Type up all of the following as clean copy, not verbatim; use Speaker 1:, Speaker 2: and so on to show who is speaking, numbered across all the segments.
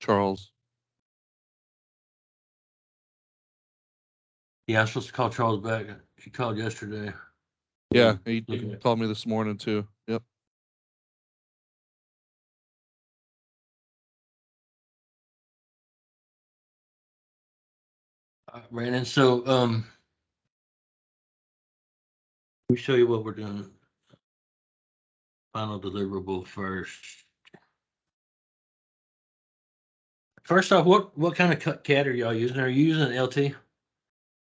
Speaker 1: Charles.
Speaker 2: Yeah, I'm supposed to call Charles back. He called yesterday.
Speaker 1: Yeah, he called me this morning too. Yep.
Speaker 2: Brandon, so let me show you what we're doing. Final deliverable first. First off, what kind of CAD are y'all using? Are you using LT?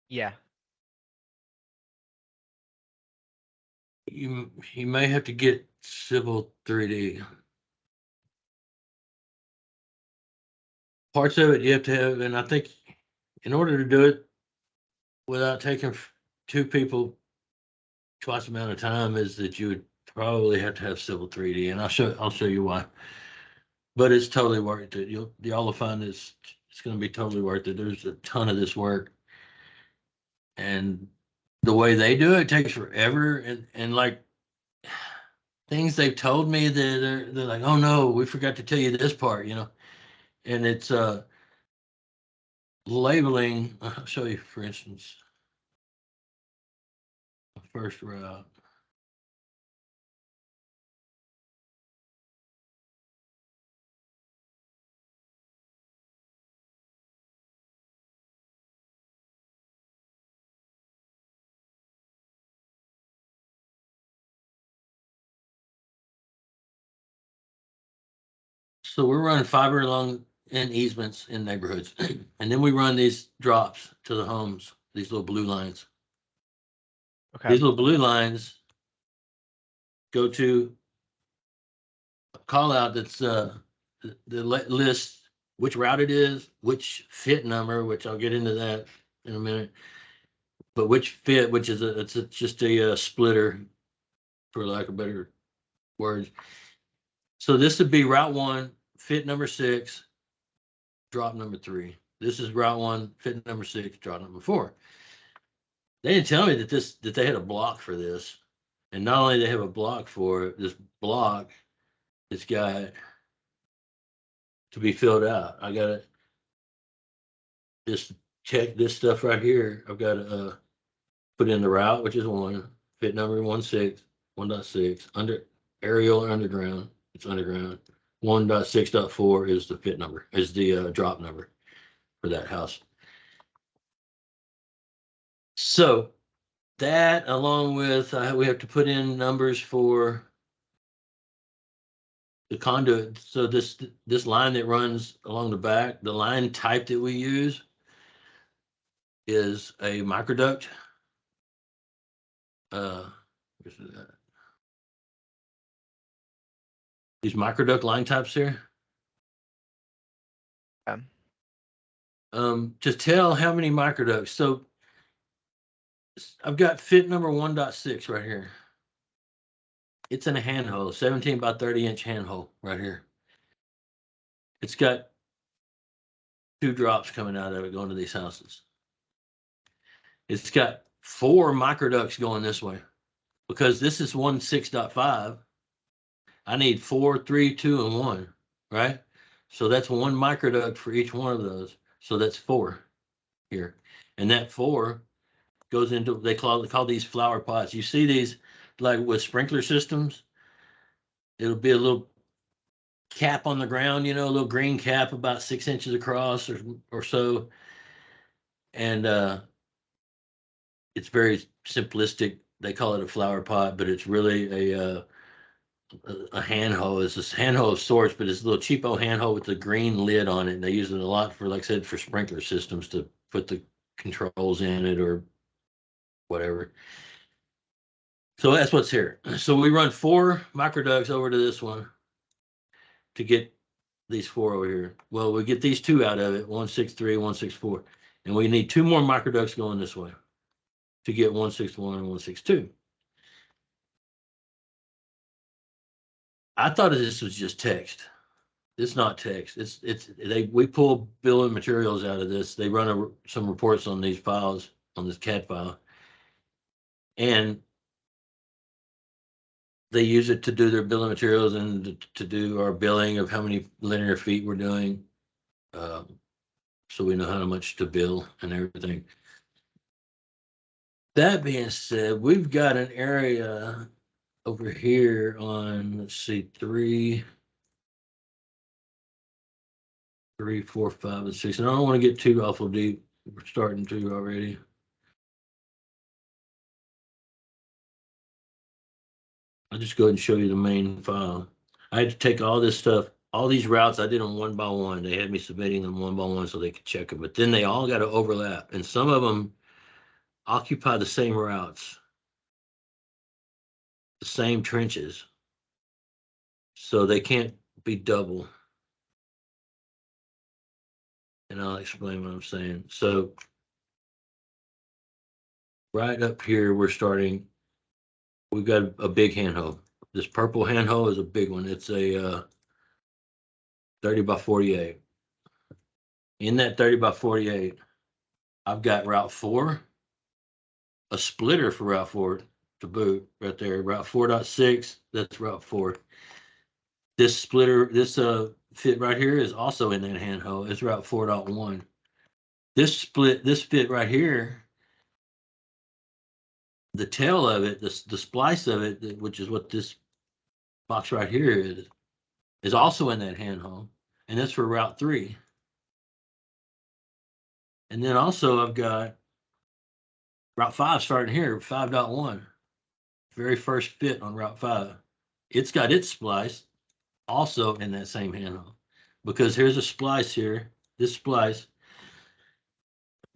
Speaker 3: Yeah.
Speaker 2: You may have to get Civil 3D. Parts of it you have to have, and I think in order to do it without taking two people twice the amount of time is that you would probably have to have Civil 3D, and I'll show you why. But it's totally worth it. Y'all will find it's going to be totally worth it. There's a ton of this work, and the way they do it takes forever, and like things they've told me that they're like, oh no, we forgot to tell you this part, you know, and it's labeling. I'll show you, for instance, the first route. So we're running fiber along in easements in neighborhoods, and then we run these drops to the homes, these little blue lines.
Speaker 3: Okay.
Speaker 2: These little blue lines go to a call out that's the list which route it is, which fit number, which I'll get into that in a minute, but which fit, which is it's just a splitter, for lack of better words. So this would be route 1, fit number 6, drop number 3. This is route 1, fit number 6, drop number 4. They didn't tell me that they had a block for this, and not only they have a block for it, this block, it's got to be filled out. I got to just check this stuff right here. I've got to put in the route, which is 1, fit number 1.6, under aerial or underground. It's underground. 1.6.4 is the fit number, is the drop number for that house. So that, along with we have to put in numbers for the conduit. So this line that runs along the back, the line type that we use is a microduct. These microduct line types here. To tell how many microducts. So I've got fit number 1.6 right here. It's in a handhole, 17 by 30 inch handhole right here. It's got 2 drops coming out of it going to these houses. It's got 4 microducts going this way because this is 1.6.5. I need 4, 3, 2, and 1, right? So that's 1 microduct for each one of those. So that's 4 here. And that 4 goes into, they call these flower pots. You see these like with sprinkler systems, it'll be a little cap on the ground, you know, a little green cap about 6 inches across or so. And it's very simplistic. They call it a flower pot, but it's really a hand hoe. It's a hand hoe of sorts, but it's a little cheapo hand hoe with the green lid on it. And they use it a lot for, like I said, for sprinkler systems to put the controls in it or whatever. So that's what's here. So we run 4 microducts over to this one to get these 4 over here. Well, we get these 2 out of it, 163, 164. And we need 2 more microducts going this way to get 161 and 162. I thought this was just text. It's not text. We pull bill of materials out of this. They run some reports on these files, on this CAD file, and they use it to do their bill of materials and to do our billing of how many linear feet we're doing. So we know how much to bill and everything. That being said, we've got an area over here on, let's see, 3, 4, 5, and 6. And I don't want to get too awful deep. We're starting to already. I'll just go ahead and show you the main file. I had to take all this stuff, all these routes I did them one by one. They had me submitting them one by one so they could check it. But then they all got to overlap. And some of them occupy the same routes, the same trenches. So they can't be double. And I'll explain what I'm saying. So right up here, we've got a big handhole. This purple handhole is a big one. It's a 30 by 48. In that 30 by 48, I've got route 4, a splitter for route 4 to boot right there. Route 4.6, that's route 4. This splitter, this fit right here is also in that handhole. It's route 4.1. This fit right here, the tail of it, the splice of it, which is what this box right here is also in that handhole, and that's for route 3. And then also I've got route 5 starting here, 5.1, very first fit on route 5. It's got its splice also in that same handhole, because here's a splice here. This splice,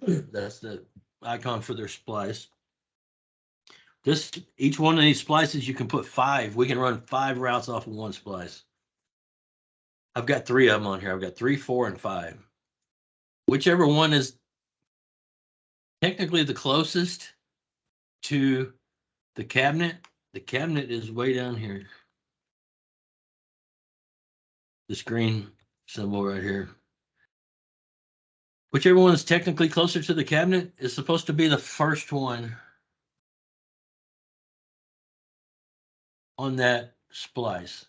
Speaker 2: that's the icon for their splice. Each one of these splices, you can put 5. We can run 5 routes off of one splice. I've got 3 of them on here. I've got 3, 4, and 5. Whichever one is technically the closest to the cabinet is way down here. This green symbol right here. Whichever one is technically closer to the cabinet is supposed to be the first one on that splice.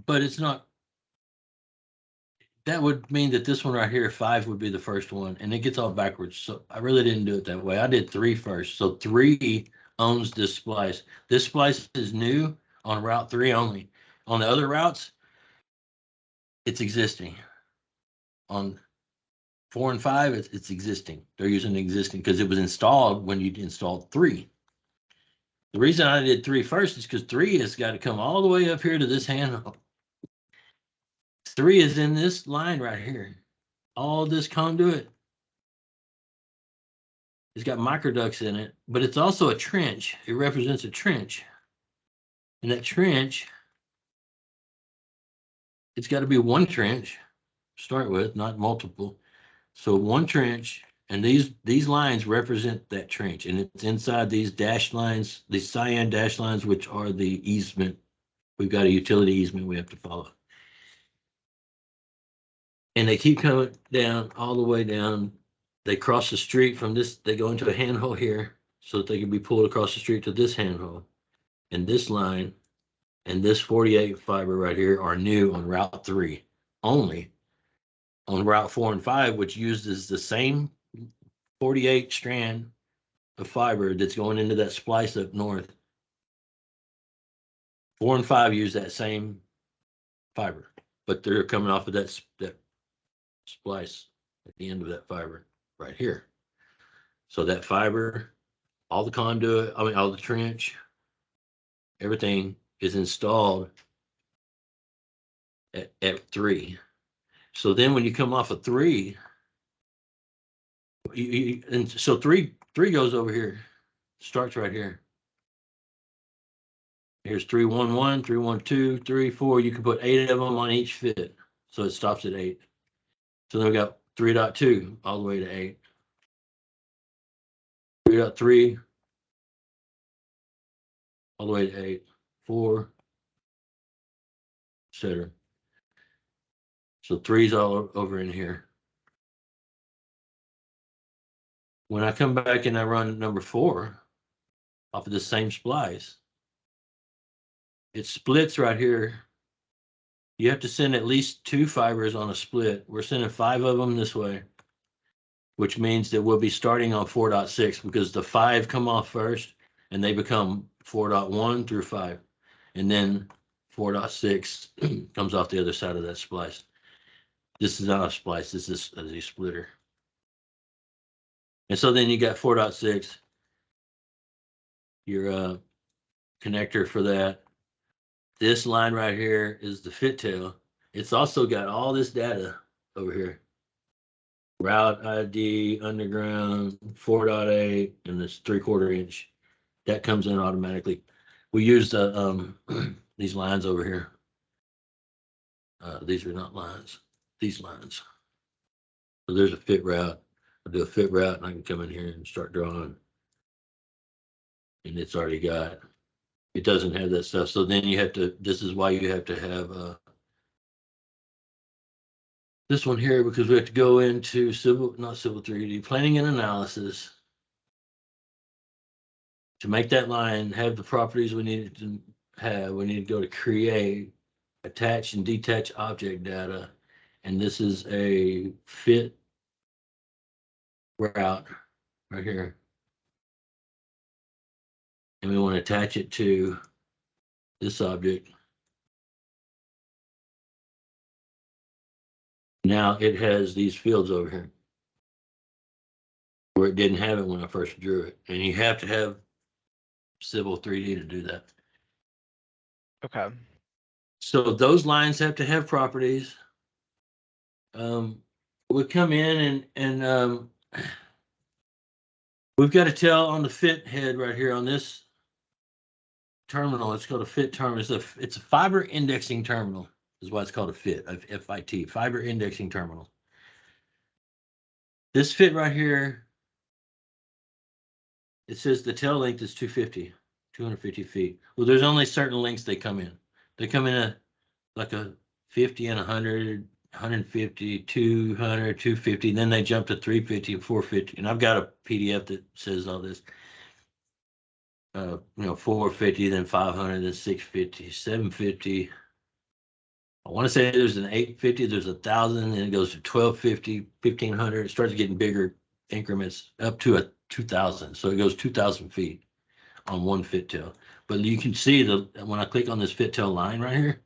Speaker 2: But it's not. That would mean that this one right here, 5, would be the first one, and it gets all backwards. So I really didn't do it that way. I did 3 first. So 3 owns this splice. This splice is new on route 3 only. On the other routes, it's existing. On 4 and 5, it's existing. They're using existing because it was installed when you installed 3. The reason I did 3 first is because 3 has got to come all the way up here to this handle. 3 is in this line right here. All this conduit. It's got microducts in it, but it's also a trench. It represents a trench. And that trench, it's got to be one trench to start with, not multiple. So one trench, and these lines represent that trench, and it's inside these dashed lines, these cyan dashed lines, which are the easement. We've got a utility easement we have to follow. And they keep coming down all the way down. They cross the street from this, they go into a handhole here so that they can be pulled across the street to this handhole. And this line and this 48 fiber right here are new on route 3 only. On route 4 and 5, which uses the same 48 strand of fiber that's going into that splice up north. 4 and 5 use that same fiber, but they're coming off of that splice at the end of that fiber right here. So that fiber, all the conduit, all the trench, everything is installed at 3. So then when you come off of 3, and so 3 goes over here, starts right here. Here's 311, 312, 3, 4. You can put 8 of them on each fit. So it stops at 8. So then we got 3.2 all the way to 8. 3.3 all the way to 8. 4, etc. So 3's all over in here. When I come back and I run number 4 off of the same splice, it splits right here you have to send at least 2 fibers on a split. We're sending 5 of them this way, which means that we'll be starting on 4.6 because the 5 come off first and they become 4.1 through 5. And then 4.6 comes off the other side of that splice. This is not a splice, this is a splitter. And so then you got 4.6, your connector for that. This line right here is the fit tail. It's also got all this data over here. Route ID, underground, 4.8, and this 3/4 inch. That comes in automatically. We use the these lines over here. These are not lines, these lines. So there's a fit route. I'll do a fit route and I can come in here and start drawing. And it's already got, it doesn't have that stuff. So then you have to, this is why you have to have this one here, because we have to go into not civil 3D, planning and analysis. To make that line have the properties we need to have, we need to go to create, attach and detach object data. And this is a fit route right here. And we want to attach it to this object. Now it has these fields over here where it didn't have it when I first drew it. And you have to have Civil 3D to do that.
Speaker 3: Okay.
Speaker 2: So those lines have to have properties. We come in and we've got to tell on the fit head right here on this terminal. It's called a fit terminal. It's a fiber indexing terminal is why it's called a fit, FIT, fiber indexing terminal. This fit right here, it says the tail length is 250 feet. Well, there's only certain lengths they come in. They come in like a 50 and 100, 150, 200, 250. Then they jump to 350 and 450. And I've got a PDF that says all this. 450, then 500, then 650, 750. I want to say there's an 850, there's 1,000, and it goes to 1,250, 1,500. It starts getting bigger increments up to a 2,000. So it goes 2,000 feet on one fit tail. But you can see when I click on this fit tail line right here,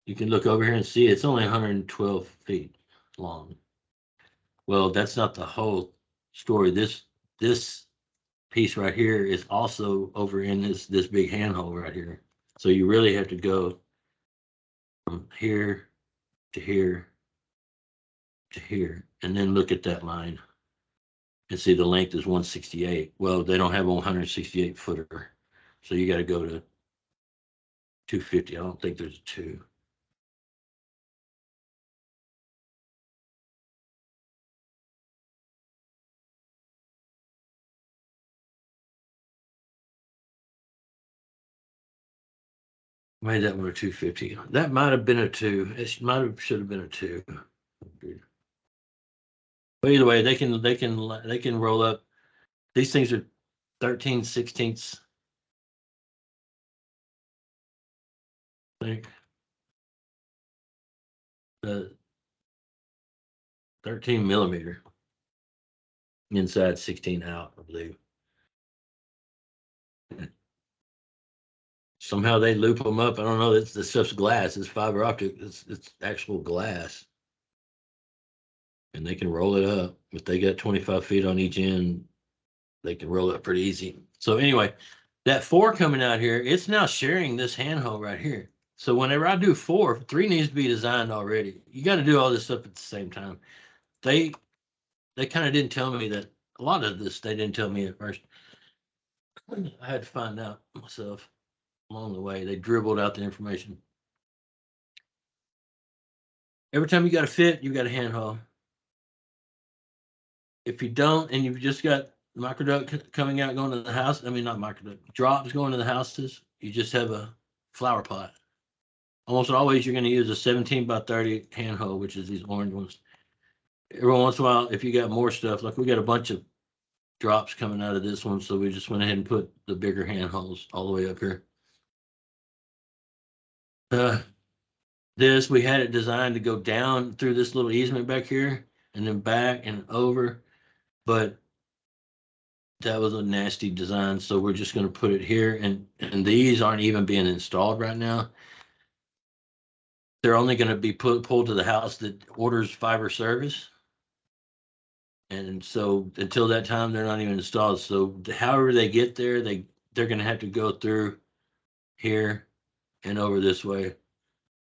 Speaker 2: you can look over here and see it's only 112 feet long. Well, that's not the whole story. This piece right here is also over in this big handhole right here. So you really have to go from here to here to here, and then look at that line and see the length is 168. Well, they don't have a 168 footer, so you got to go to 250. I don't think there's a 2. Made that one a 250. That might have been a 2. It should have been a 2. But either way, they can roll up. These things are 13/16. I think 13 millimeter inside, 16 out, I believe. Somehow they loop them up. I don't know. It's the stuff's glass. It's fiber optic. It's actual glass, and they can roll it up. If they got 25 feet on each end, they can roll it up pretty easy. So anyway, that 4 coming out here, it's now sharing this handhole right here. So whenever I do 4, 3 needs to be designed already. You got to do all this stuff at the same time. They kind of didn't tell me that. A lot of this they didn't tell me at first. I had to find out myself along the way. They dribbled out the information. Every time you got a fit, you got a handhole. If you don't, and you've just got microduct coming out, going to the house, I mean, not microduct, drops going to the houses, you just have a flower pot. Almost always you're going to use a 17x30 handhole, which is these orange ones. Every once in a while, if you got more stuff, like we got a bunch of drops coming out of this one, so we just went ahead and put the bigger handholes all the way up here. this, we had it designed to go down through this little easement back here and then back and over, but that was a nasty design, so we're just gonna put it here, and these aren't even being installed right now. They're only gonna be pulled to the house that orders fiber service. And so until that time, they're not even installed. So however they get there, they're gonna have to go through here and over this way.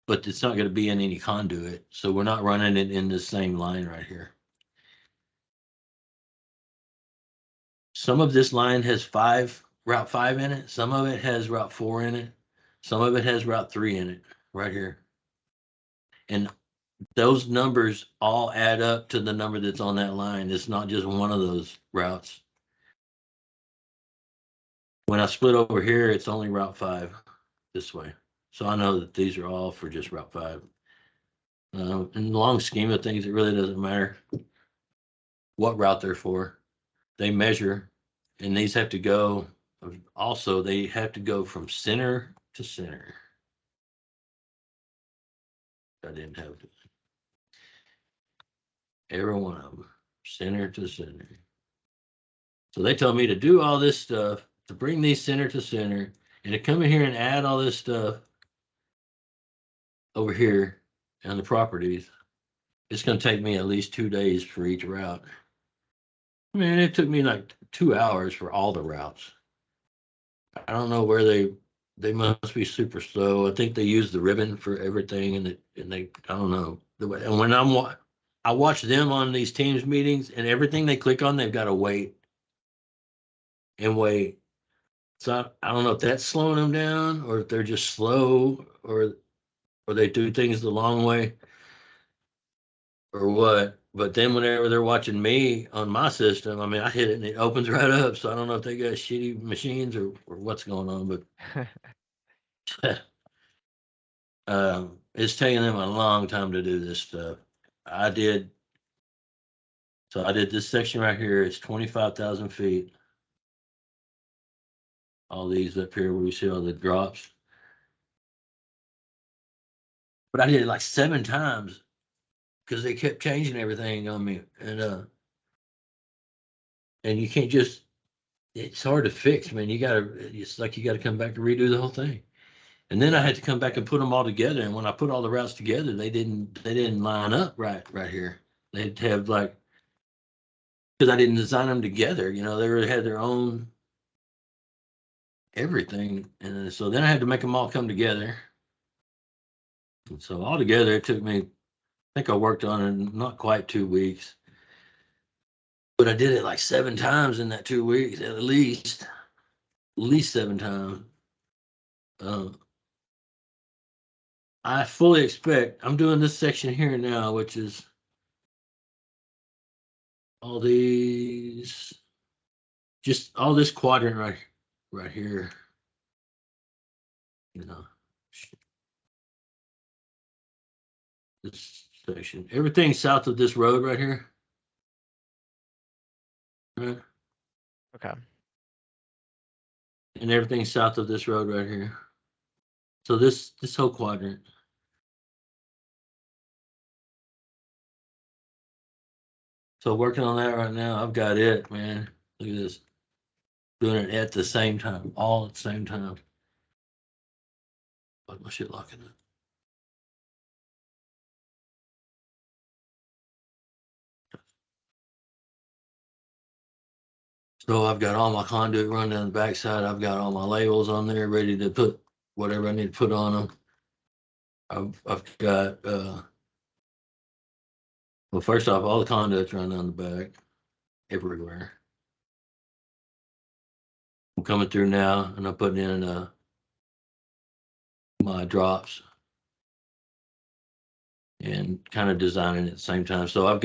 Speaker 2: But it's not gonna be in any conduit, so we're not running it in the same line right here. Some of this line has Route 5 in it. Some of it has Route 4 in it. Some of it has Route 3 in it, right here. And those numbers all add up to the number that's on that line. It's not just one of those routes. When I split over here, it's only Route 5 this way. So I know that these are all for just Route 5. In the long scheme of things, it really doesn't matter what route they're for. They measure, and these have to go, also, they have to go from center to center. I didn't have to. Every one of them, center to center. So they told me to do all this stuff, to bring these center to center, and to come in here and add all this stuff over here on the properties. It's going to take me at least 2 days for each route. I mean, it took me like 2 hours for all the routes. I don't know where they must be super slow. I think they use the ribbon for everything, and they I don't know. And when I watch them on these Teams meetings, and everything they click on, they've got to wait and wait. So I don't know if that's slowing them down, or if they're just slow, or they do things the long way, or what. But then whenever they're watching me on my system, I mean, I hit it and it opens right up. So I don't know if they got shitty machines or what's going on, but it's taking them a long time to do this stuff. I did this section right here. It's 25,000 feet. All these up here where we see all the drops. But I did it like 7 times because they kept changing everything on me. And you can't just, it's hard to fix, man. It's like you gotta come back and redo the whole thing. And then I had to come back and put them all together. And when I put all the routes together, they didn't line up right here. They'd have like, because I didn't design them together, they had their own everything. And so then I had to make them all come together. And so all together, it took me, I think I worked on it not quite 2 weeks, but I did it like 7 times in that 2 weeks, at least 7 times. I fully expect, I'm doing this section here now, which is all these, just all this quadrant right here. This section, everything south of this road right here. Right.
Speaker 3: Okay.
Speaker 2: And everything south of this road right here. So this whole quadrant. So working on that right now. I've got it, man. Look at this. Doing it at the same time, all at the same time. Why my shit locking up? So I've got all my conduit run down the backside. I've got all my labels on there ready to put whatever I need to put on them. I've got well, first off, all the conduits run down the back everywhere. I'm coming through now, and I'm putting in my drops and kind of designing at the same time. So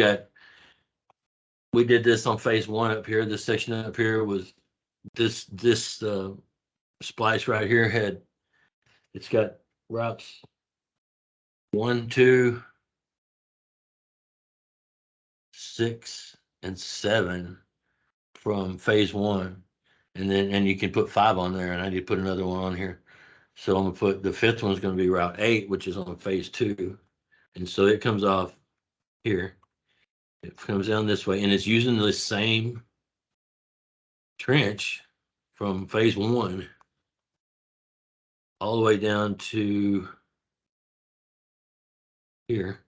Speaker 2: we did this on phase 1 up here. This section up here was this splice right here it's got routes 1, 2, 6, and 7 from phase 1, and you can put 5 on there, and I need to put another one on here. So I'm gonna put, the fifth one's gonna be Route 8, which is on phase 2. And so it comes off here. It comes down this way, and it's using the same trench from phase 1 all the way down to here.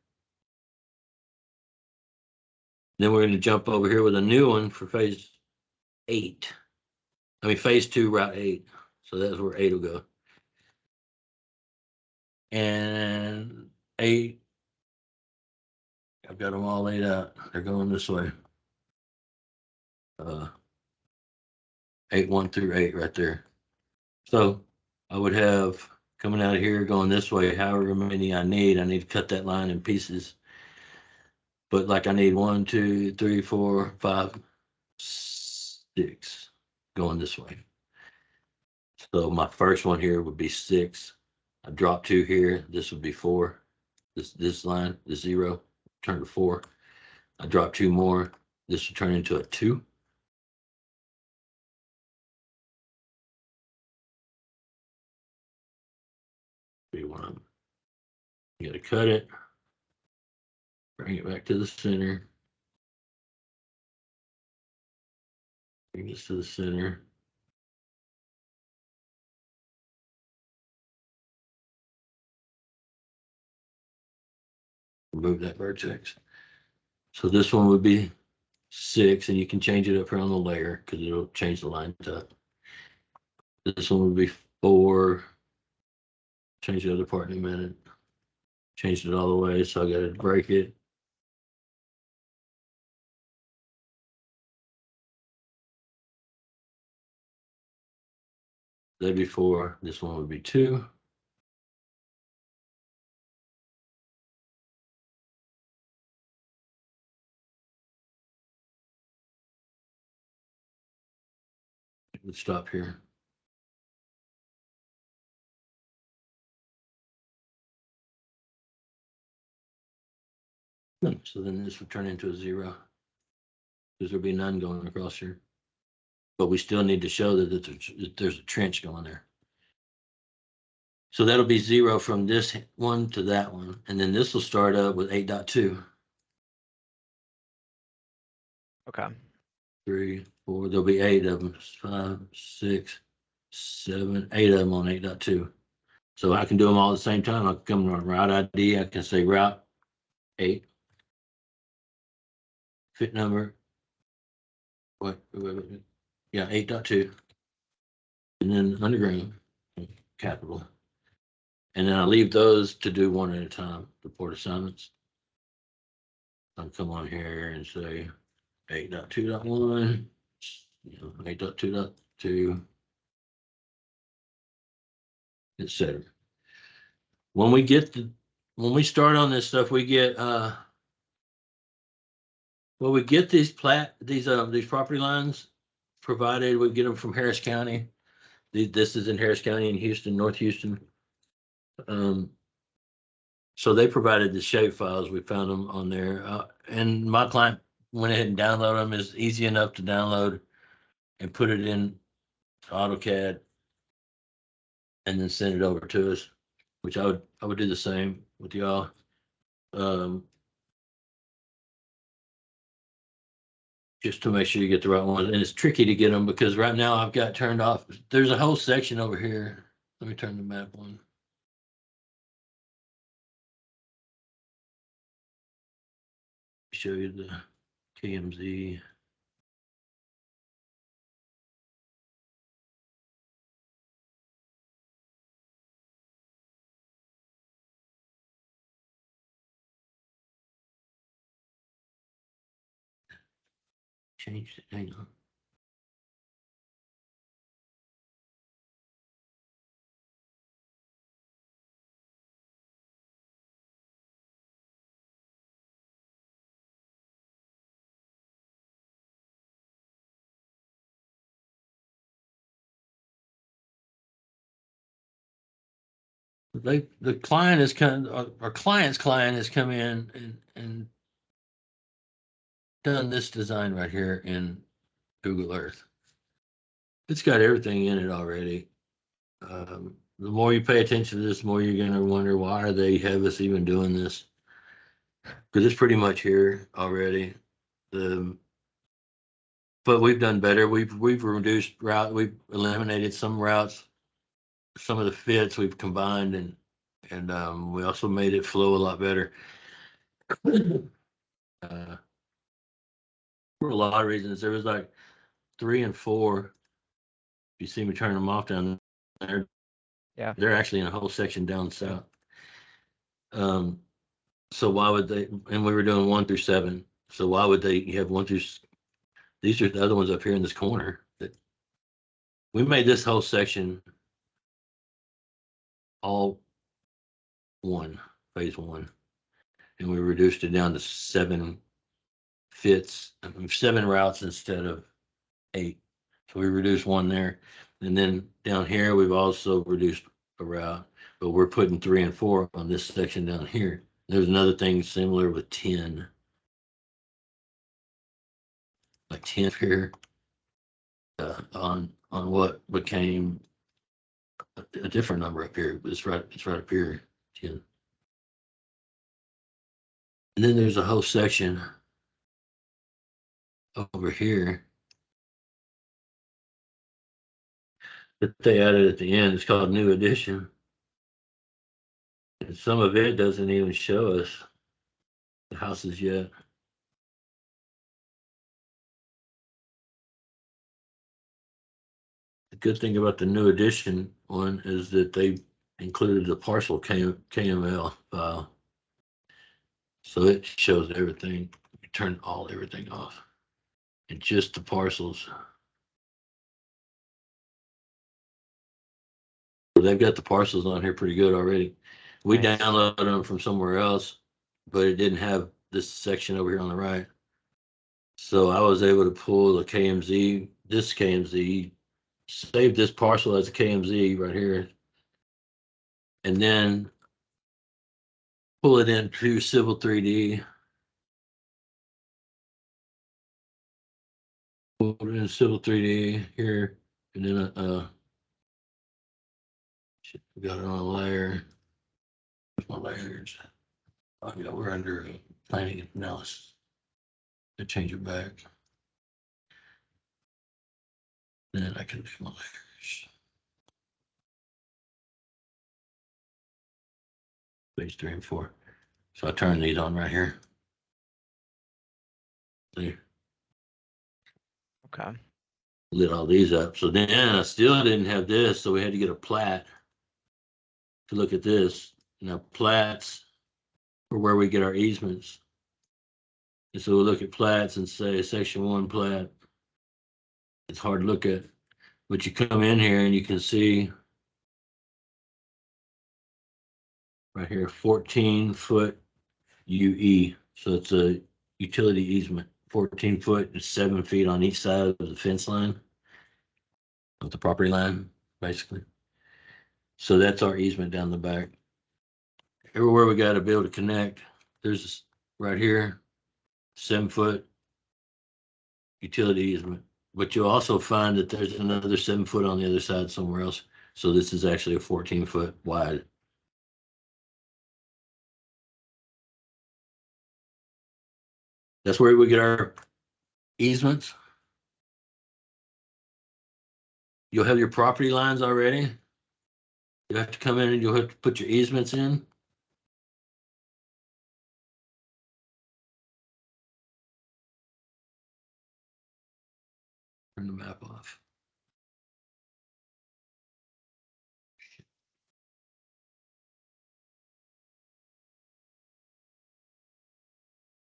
Speaker 2: Then we're gonna jump over here with a new one for phase 8. I mean, phase 2, Route 8. So that's where 8 will go. And 8, I've got them all laid out. They're going this way. 8, 1 through 8 right there. So I would have coming out of here going this way, however many I need to cut that line in pieces. But like I need 1, 2, 3, 4, 5, 6 going this way. So my first one here would be 6. I drop 2 here. This would be 4. This line, the 0, turn to 4. I drop 2 more. This would turn into a 2. Be one. You gotta cut it. Bring it back to the center. Bring this to the center. Remove that vertex. So this one would be 6, and you can change it up here on the layer because it'll change the line up. This one would be 4. Change the other part in a minute. Changed it all the way, so I gotta break it. That'd be 4. This one would be 2. Let's stop here. So then this would turn into a 0 because there'll be none going across here. But we still need to show that there's a trench going there. So that'll be 0 from this one to that one. And then this will start up with 8.2.
Speaker 3: Okay.
Speaker 2: 3, 4, there'll be 8 of them. 5, 6, 7, 8 of them on 8.2. So I can do them all at the same time. I can come on route ID. I can say route 8. Fit number. Wait. Yeah, 8.2. And then underground, capital. And then I leave those to do one at a time, the port assignments. I'll come on here and say 8.2.1, 8.2.2, etc. When we start on this stuff, we get we get these property lines provided. We get them from Harris County. This is in Harris County in Houston, North Houston. So they provided the shape files. We found them on there, and my client went ahead and downloaded them. It's easy enough to download and put it in AutoCAD, and then send it over to us. Which I would do the same with y'all. Just to make sure you get the right ones, and it's tricky to get them because right now I've got turned off. There's a whole section over here. Let me turn the map on. Show you the KMZ. Changed it. Hang on. The client is our client's client has come in and done this design right here in Google Earth. It's got everything in it already. the more you pay attention to this, the more you're gonna wonder why they have us even doing this. Because it's pretty much here already. But we've done better. We've reduced route. We've eliminated some routes. Some of the fits we've combined, and we also made it flow a lot better. For a lot of reasons, there was like 3 and 4. You see me turning them off down there.
Speaker 3: Yeah.
Speaker 2: They're actually in a whole section down south. So why would they? And we were doing 1 through 7. So why would they have 1 through? These are the other ones up here in this corner. That we made this whole section all phase 1, and we reduced it down to 7 fits, 7 routes instead of 8. So we reduced 1 there, and then down here we've also reduced a route, but we're putting 3 and 4 on this section down here. There's another thing similar with 10, like 10 here, on what became a different number up here. It's right up here, 10. And then there's a whole section over here that they added at the end. It's called New Edition. And some of it doesn't even show us the houses yet. The good thing about the New Edition one is that they included the parcel KML file. So it shows everything. You turn everything off. And just the parcels. So they've got the parcels on here pretty good already. We
Speaker 3: Nice.
Speaker 2: downloaded them from somewhere else, but it didn't have this section over here on the right. So I was able to pull the KMZ, this KMZ, save this parcel as a KMZ right here, and then pull it into Civil 3D. Pull it in Civil 3D here, and then we got it on a layer. Where's my layers? Oh yeah, we're under planning and analysis. To change it back. Then I can do my layers. Phase 3 and 4. So I turn these on right here. See?
Speaker 3: Okay.
Speaker 2: Lit all these up. So then I still didn't have this, so we had to get a plat to look at this. Now plats are where we get our easements. And so we look at plats and say section 1 plat. It's hard to look at, but you come in here and you can see right here 14-foot UE. So it's a utility easement, 14 foot and 7 feet on each side of the fence line, of the property line, basically. So that's our easement down the back. Everywhere we got to be able to connect, there's right here, 7-foot utility easement. But you'll also find that there's another 7 foot on the other side somewhere else. So this is actually a 14-foot wide. That's where we get our easements. You'll have your property lines already. You have to come in and you'll have to put your easements in. Turn the map off.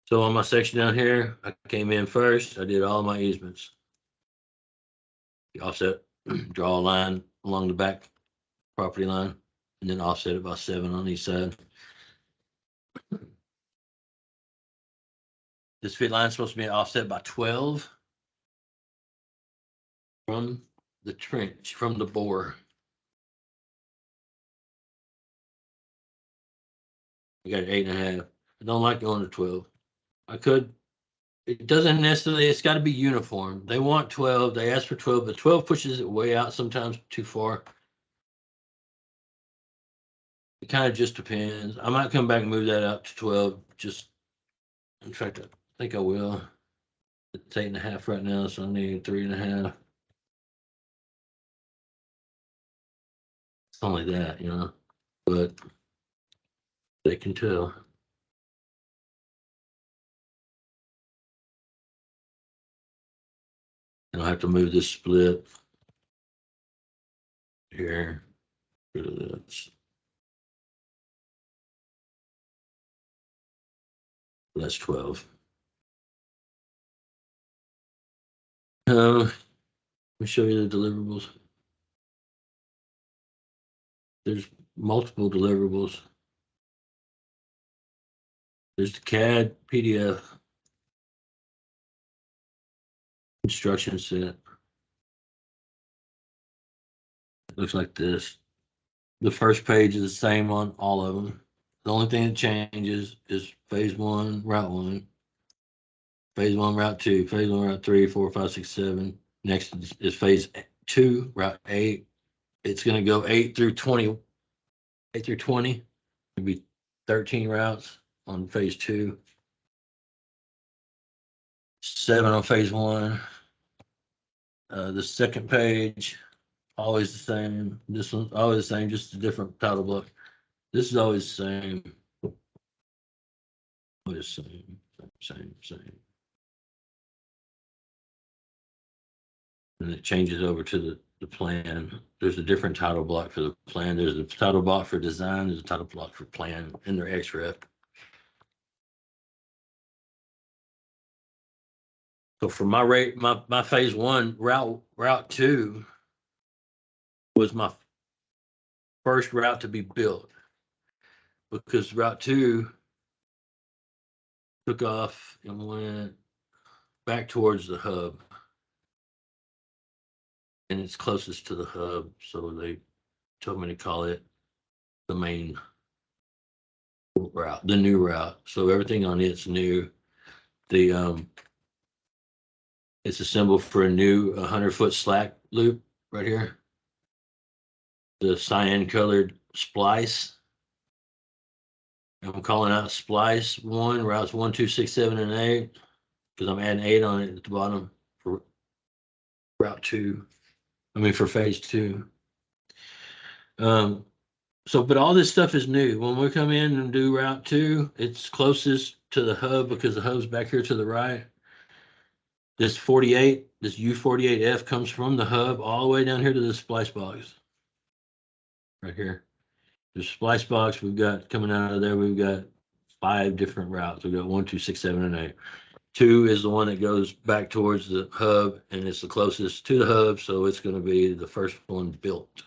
Speaker 2: So on my section down here, I came in first. I did all my easements. You offset, draw a line along the back property line, and then offset it by 7 on each side. This fit line is supposed to be offset by 12 from the trench, from the bore. I got 8.5. I don't like going to 12. I could. It doesn't necessarily, it's got to be uniform. They want 12. They ask for 12, but 12 pushes it way out sometimes too far. It kind of just depends. I might come back and move that up to 12. Just, in fact, I think I will. It's 8.5 right now, so I need 3.5. It's only that, you know, but they can tell. And I'll have to move this split here. Rid of this. That's 12. Let me show you the deliverables. There's multiple deliverables. There's the Cad Pdf Instruction Set. It looks like this. The first page is the same on all of them. The only thing that changes is phase 1, route 1, phase 1, route 2, phase 1, route 3, 4, 5, 6, 7. Next is phase 2, route 8. It's going to go 8 through 20. 8 through 20. It'll be 13 routes on phase 2. 7 on phase 1. The second page, always the same. This one's always the same, just a different title block. This is always the same. Always the same. And it changes over to the plan. There's a different title block for the plan. There's a title block for design. There's a title block for plan in their XREF. So for my rate, my phase 1 route 2 was my first route to be built, because route 2 took off and went back towards the hub, and it's closest to the hub, so they told me to call it the main route, the new route. So everything on it's new. The it's a symbol for a new 100-foot slack loop right here. The cyan colored splice. I'm calling out splice 1, routes 1, 2, 6, 7, and 8, because I'm adding 8 on it at the bottom for route 2. I mean, for phase 2. So, but all this stuff is new. When we come in and do route 2, it's closest to the hub because the hub's back here to the right. This 48, this U48F comes from the hub all the way down here to the splice box. Right here. The splice box we've got coming out of there, we've got 5 different routes. We've got 1, 2, 6, 7, and 8. 2 is the one that goes back towards the hub, and it's the closest to the hub, so it's going to be the first one built.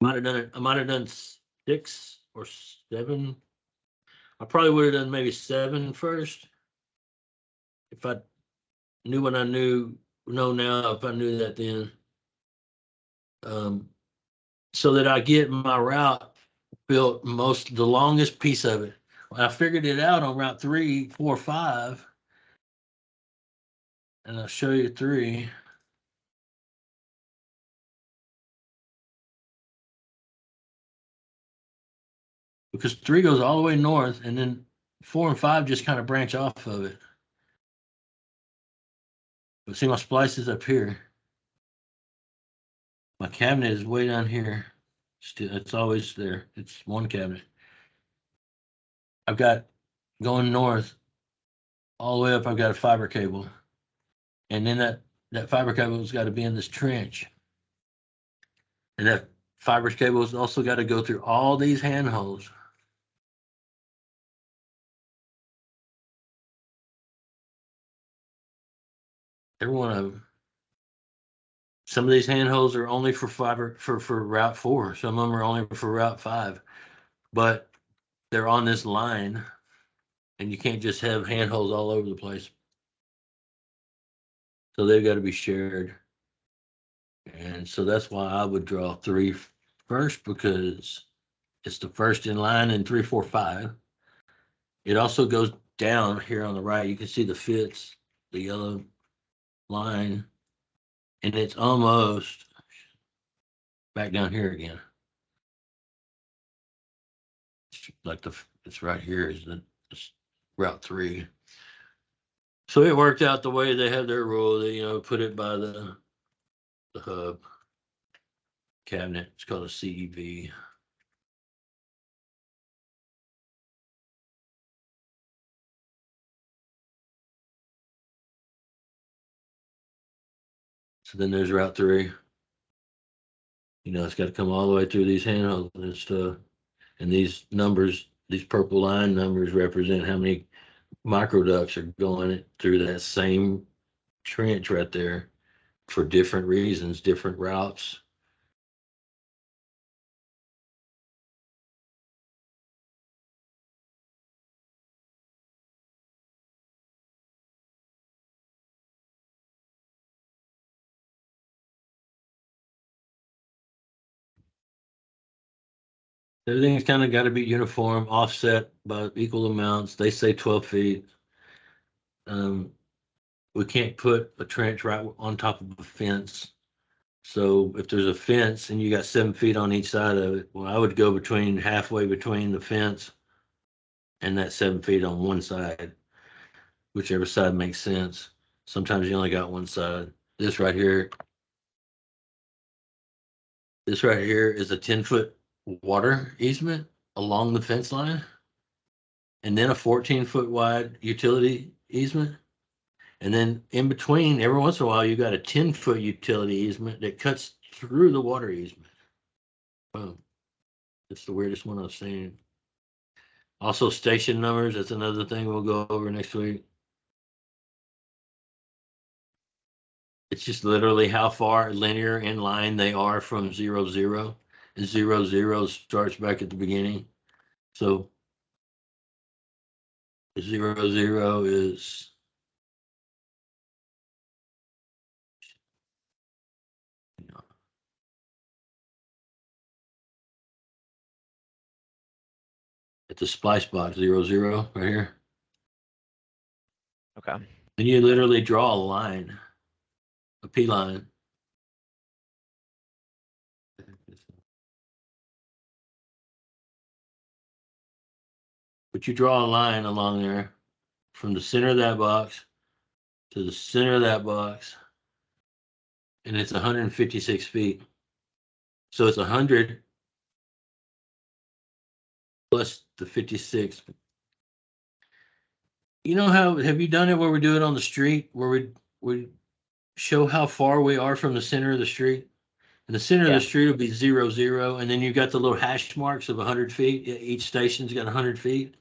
Speaker 2: Might have done it. I might have done 6 or 7. I probably would have done maybe 7 first. If I knew what I know now, if I knew that then. So that I get my route built the longest piece of it. I figured it out on route 3, 4, 5. And I'll show you 3. Because 3 goes all the way north, and then 4 and 5 just kind of branch off of it. But see, my splice is up here. My cabinet is way down here. Still, it's always there. It's one cabinet. I've got going north all the way up. I've got a fiber cable, and then that fiber cable has got to be in this trench, and that fiber cable has also got to go through all these handholds. Every one of them. Some of these handholds are only for fiber for route 4. Some of them are only for route 5, but they're on this line, and you can't just have handholds all over the place. So they've got to be shared. And so that's why I would draw 3 first, because it's the first in line in 3, 4, 5. It also goes down here on the right. You can see the fits, the yellow line, and it's almost back down here again. It's like it's right here is it's Route 3. So it worked out the way they had their rule. They, put it by the hub cabinet. It's called a CEV. So then there's Route 3. It's got to come all the way through these handholds and stuff. And these numbers, these purple line numbers represent how many microducts are going through that same trench right there for different reasons, different routes. Everything's kind of got to be uniform, offset by equal amounts. They say 12 feet. We can't put a trench right on top of a fence. So if there's a fence and you got 7 feet on each side of it, well, I would go halfway between the fence and that 7 feet on one side, whichever side makes sense. Sometimes you only got one side. This right here is a 10-foot water easement along the fence line, and then a 14-foot wide utility easement. And then in between, every once in a while, you got a 10-foot utility easement that cuts through the water easement. Boom. It's the weirdest one I've seen. Also, station numbers. That's another thing we'll go over next week. It's just literally how far linear in line they are from 0, 0. And 0, 0 starts back at the beginning. So 0, 0 is at the splice box, 0, 0 right here.
Speaker 3: Okay.
Speaker 2: Then you literally draw a line, a P line. But you draw a line along there from the center of that box to the center of that box, and it's 156 feet. So it's 100 plus the 56. You know how, have you done it where we do it on the street, where we show how far we are from the center of the street? And the center of
Speaker 3: Yeah.
Speaker 2: the street will be 0, 0, and then you've got the little hash marks of 100 feet. Each station's got 100 feet.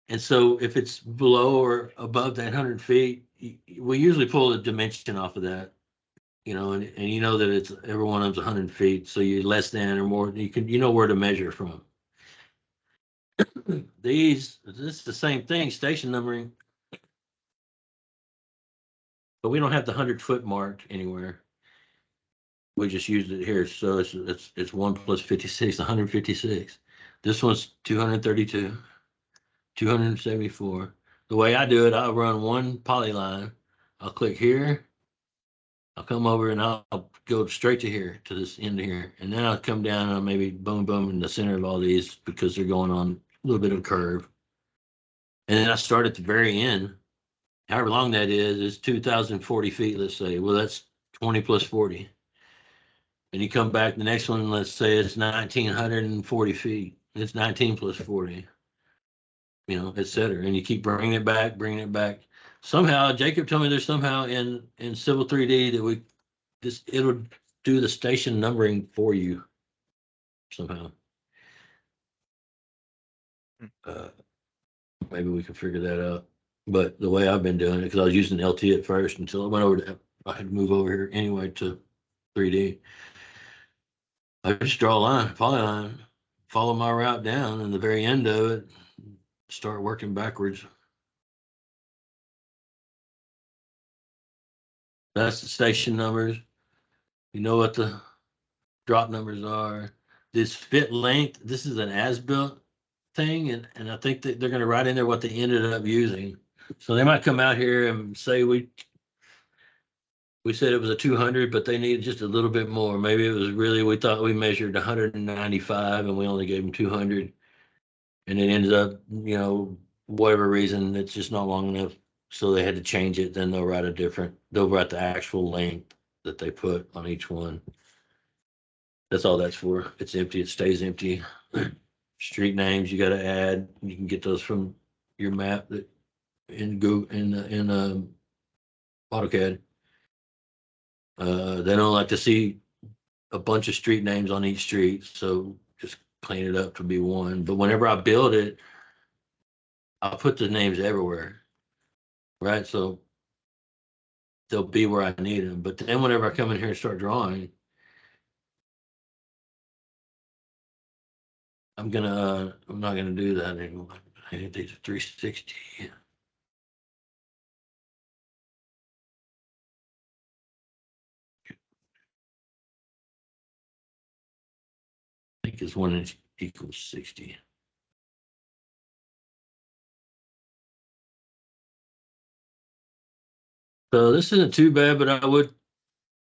Speaker 2: And so if it's below or above that 100 feet, we usually pull the dimension off of that, and you know that it's every one of them's 100 feet. So you're less than or more, you know where to measure from. This is the same thing, station numbering, but we don't have the 100-foot mark anywhere. We just used it here. So it's 1 plus 56, 156. This one's 232. 274. The way I do it, I'll run one polyline. I'll click here. I'll come over and I'll go straight to here, to this end here. And then I'll come down and I'll maybe boom, boom in the center of all these because they're going on a little bit of a curve. And then I start at the very end. However long that is 2,040 feet, let's say. Well, that's 20 plus 40. And you come back, the next one, let's say it's 1,940 feet. It's 19 plus 40. Et cetera. And you keep bringing it back. Somehow, Jacob told me there's somehow in Civil 3D that it'll do the station numbering for you somehow. Maybe we can figure that out. But the way I've been doing it, because I was using LT at first until I went over to, I had to move over here anyway to 3D. I just draw a line, polyline, follow my route down, and the very end of it, start working backwards. That's the station numbers. You know what the drop numbers are. This fit length, this is an as-built thing, and I think that they're going to write in there what they ended up using. So they might come out here and say we said it was a 200, but they needed just a little bit more. Maybe it was really, we thought we measured 195 and we only gave them 200. And it ended up, you know, whatever reason, it's just not long enough. So they had to change it. Then they'll write the actual length that they put on each one. That's all that's for. It's empty. It stays empty. Street names you got to add. You can get those from your map that in AutoCAD. They don't like to see a bunch of street names on each street, so just clean it up to be one. But whenever I build it, I'll put the names everywhere, right? So they'll be where I need them. But then whenever I come in here and start drawing, I'm not gonna do that anymore. I think these are 360. I think it's 1 inch equals 60. So this isn't too bad, but I would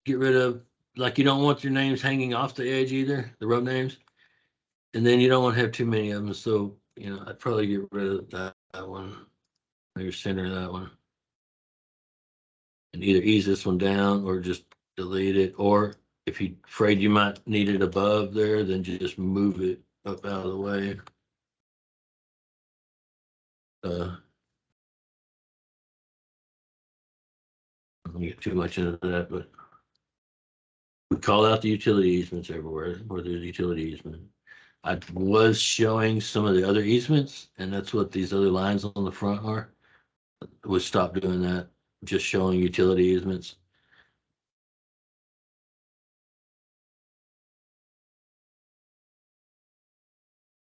Speaker 2: get rid of, like, you don't want your names hanging off the edge either, the road names. And then you don't want to have too many of them. So, you know, I'd probably get rid of that one. Maybe center that one. And either ease this one down or just delete it. Or if you're afraid you might need it above there, then just move it up out of the way. I don't get too much into that, but we call out the utility easements everywhere where there's utility easement. I was showing some of the other easements, and that's what these other lines on the front are. We'll stop doing that, just showing utility easements.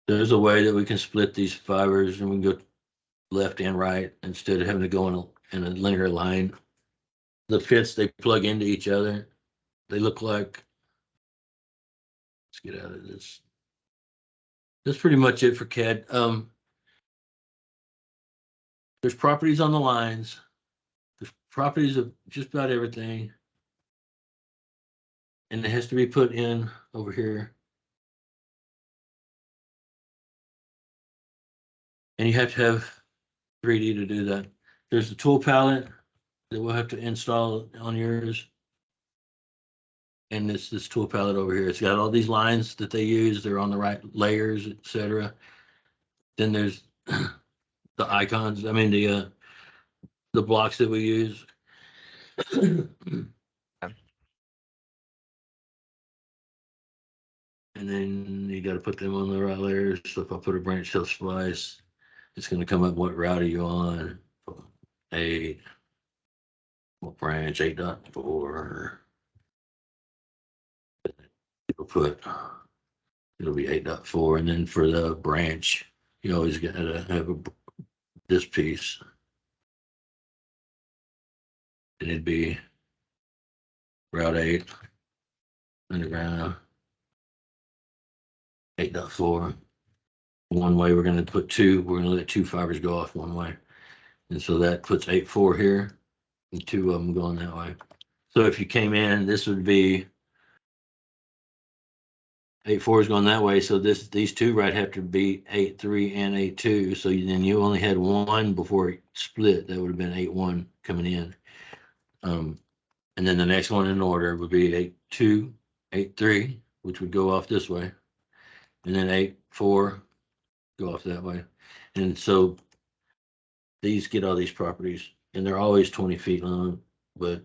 Speaker 2: There's a way that we can split these fibers and we can go left and right instead of having to go in a linear line. The fits, they plug into each other. They look like, let's get out of this. That's pretty much it for CAD. There's properties on the lines. There's properties of just about everything. And it has to be put in over here. And you have to have 3D to do that. There's the tool palette that we'll have to install on yours. And this tool palette over here. It's got all these lines that they use. They're on the right layers, etc. Then there's the icons. I mean the blocks that we use. And then you got to put them on the right layers. So if I put a branch tail splice, it's going to come up what route are you on? 8. What branch? 8.4. It'll be 8.4. And then for the branch, you always got to have this piece. And it'd be route 8. Underground. 8.4. One way we're going to put 2. We're going to let 2 fibers go off one way. And so that puts 8.4 here. And 2 of them going that way. So if you came in, this would be 8.4 is going that way. So these 2 right have to be 8.3 and 8.2. So then you only had 1 before it split. That would have been 8.1 coming in. And then the next one in order would be 8.2, 8.3, which would go off this way. And then 8.4 go off that way. And so these get all these properties, and they're always 20 feet long, but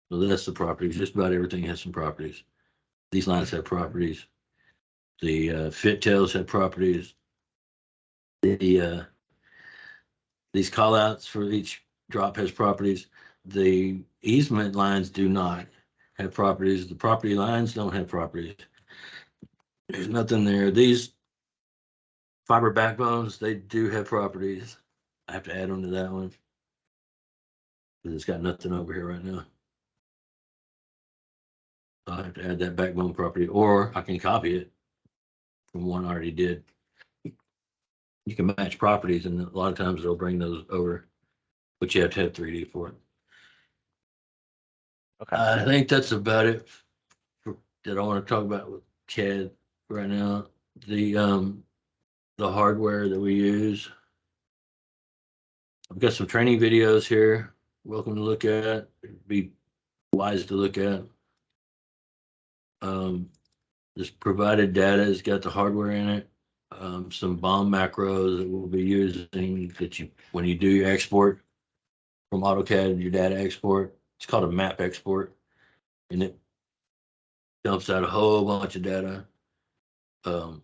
Speaker 2: so that's the properties. Just about everything has some properties. These lines have properties. The fit tails have properties. These callouts for each drop has properties. The easement lines do not have properties. The property lines don't have properties. There's nothing there. These fiber backbones, they do have properties. I have to add them to that one. It's got nothing over here right now. So I have to add that backbone property, or I can copy it from one I already did. You can match properties, and a lot of times they'll bring those over, but you have to have 3D for it.
Speaker 3: Okay.
Speaker 2: I think that's about it that I want to talk about with CAD right now. The hardware that we use. I've got some training videos here. Welcome to look at. It'd be wise to look at. This provided data has got the hardware in it. Some BOM macros that we'll be using that you when you do your export from AutoCAD, your data export. It's called a map export, and it dumps out a whole bunch of data. And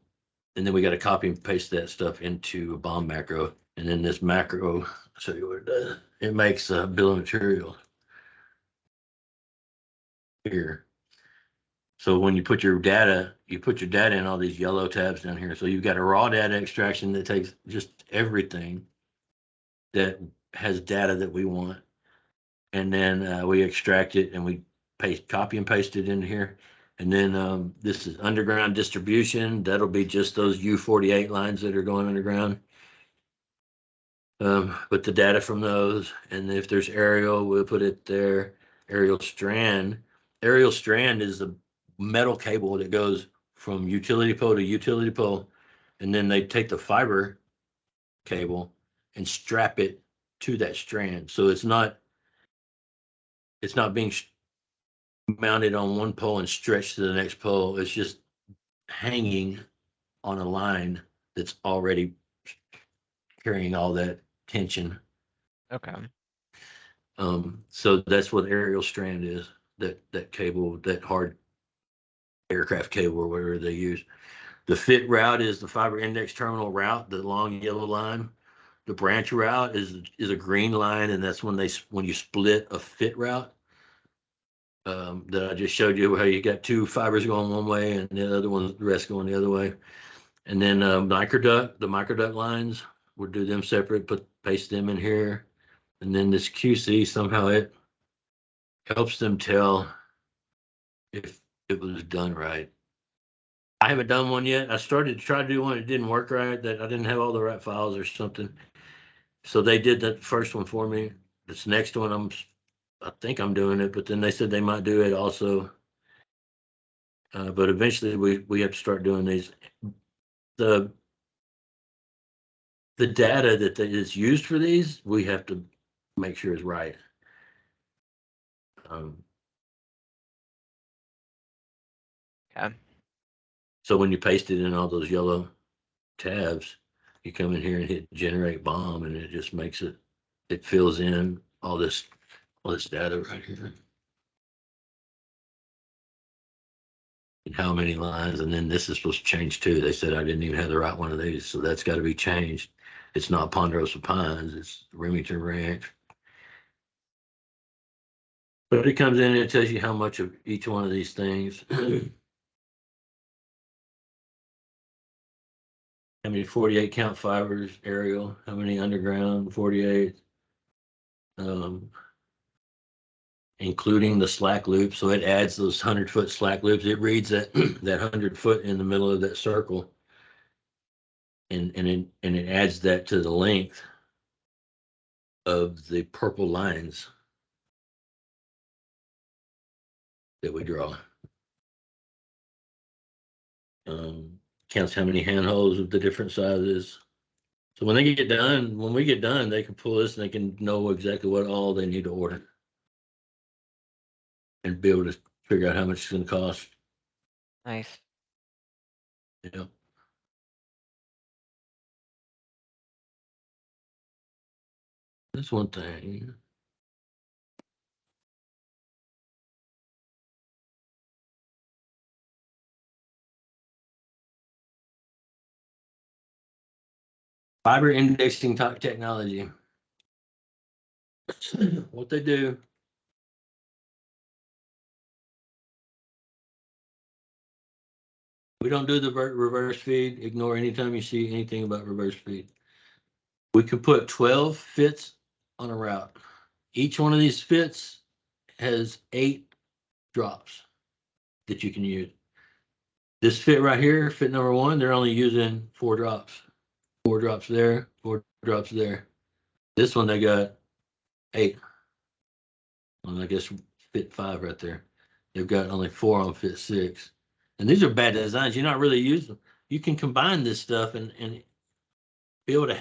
Speaker 2: then we got to copy and paste that stuff into a BOM macro. And then this macro, I'll show you what it does. It makes a bill of material here. So when you put your data in all these yellow tabs down here. So you've got a raw data extraction that takes just everything that has data that we want. And then we extract it and we copy and paste it in here. And then this is underground distribution. That'll be just those U48 lines that are going underground. With the data from those. And if there's aerial, we'll put it there. Aerial strand. Aerial strand is the metal cable that goes from utility pole to utility pole. And then they take the fiber cable and strap it to that strand. So it's not being mounted on one pole and stretched to the next pole. It's just hanging on a line that's already carrying all that tension.
Speaker 3: Okay.
Speaker 2: So that's what aerial strand is. That cable, that hard aircraft cable or whatever they use. The fit route is the fiber index terminal route, the long yellow line. The branch route is a green line, and that's when you split a fit route. That I just showed you how you got two fibers going one way and the rest going the other way. And then the microduct lines, we'll do them separate, paste them in here. And then this QC, somehow it helps them tell if it was done right. I haven't done one yet. I started to try to do one. It didn't work right, that I didn't have all the right files or something. So they did that first one for me. This next one, I think I'm doing it, but then they said they might do it also. But eventually we have to start doing these. The data that is used for these, we have to make sure is right.
Speaker 3: Okay.
Speaker 2: So when you paste it in all those yellow tabs, you come in here and hit generate BOM, and it just makes it fills in all this data right here. And how many lines, and then this is supposed to change too. They said I didn't even have the right one of these, so that's got to be changed. It's not Ponderosa Pines, it's Remington Ranch. But it comes in and it tells you how much of each one of these things. How many 48 count fibers aerial, how many underground 48, including the slack loop. So it adds those 100-foot slack loops. It reads that 100-foot in the middle of that circle, and it adds that to the length of the purple lines that we draw. Counts how many handholds of the different sizes. So when we get done, they can pull this and they can know exactly what all they need to order and be able to figure out how much it's going to cost.
Speaker 3: Nice.
Speaker 2: Yeah. That's one thing. Fiber indexing technology. What they do. We don't do the reverse feed. Ignore anytime you see anything about reverse feed. We could put 12 fits on a route. Each one of these fits has 8 drops that you can use. This fit right here, fit number 1, they're only using 4 drops. 4 drops there, 4 drops there. This one they got 8. Well, I guess fit 5 right there. They've got only 4 on fit 6. And these are bad designs. You're not really using them. You can combine this stuff and be able to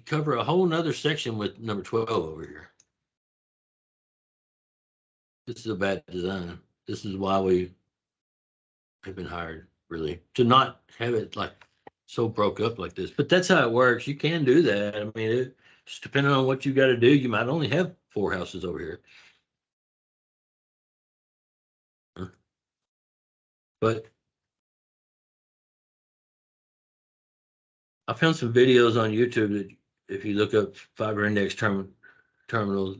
Speaker 2: cover a whole nother section with number 12 over here. This is a bad design. This is why we have been hired, really, to not have it like so broke up like this. But that's how it works. You can do that. I mean, just depending on what you got to do, you might only have 4 houses over here. But I found some videos on YouTube that if you look up fiber index terminals,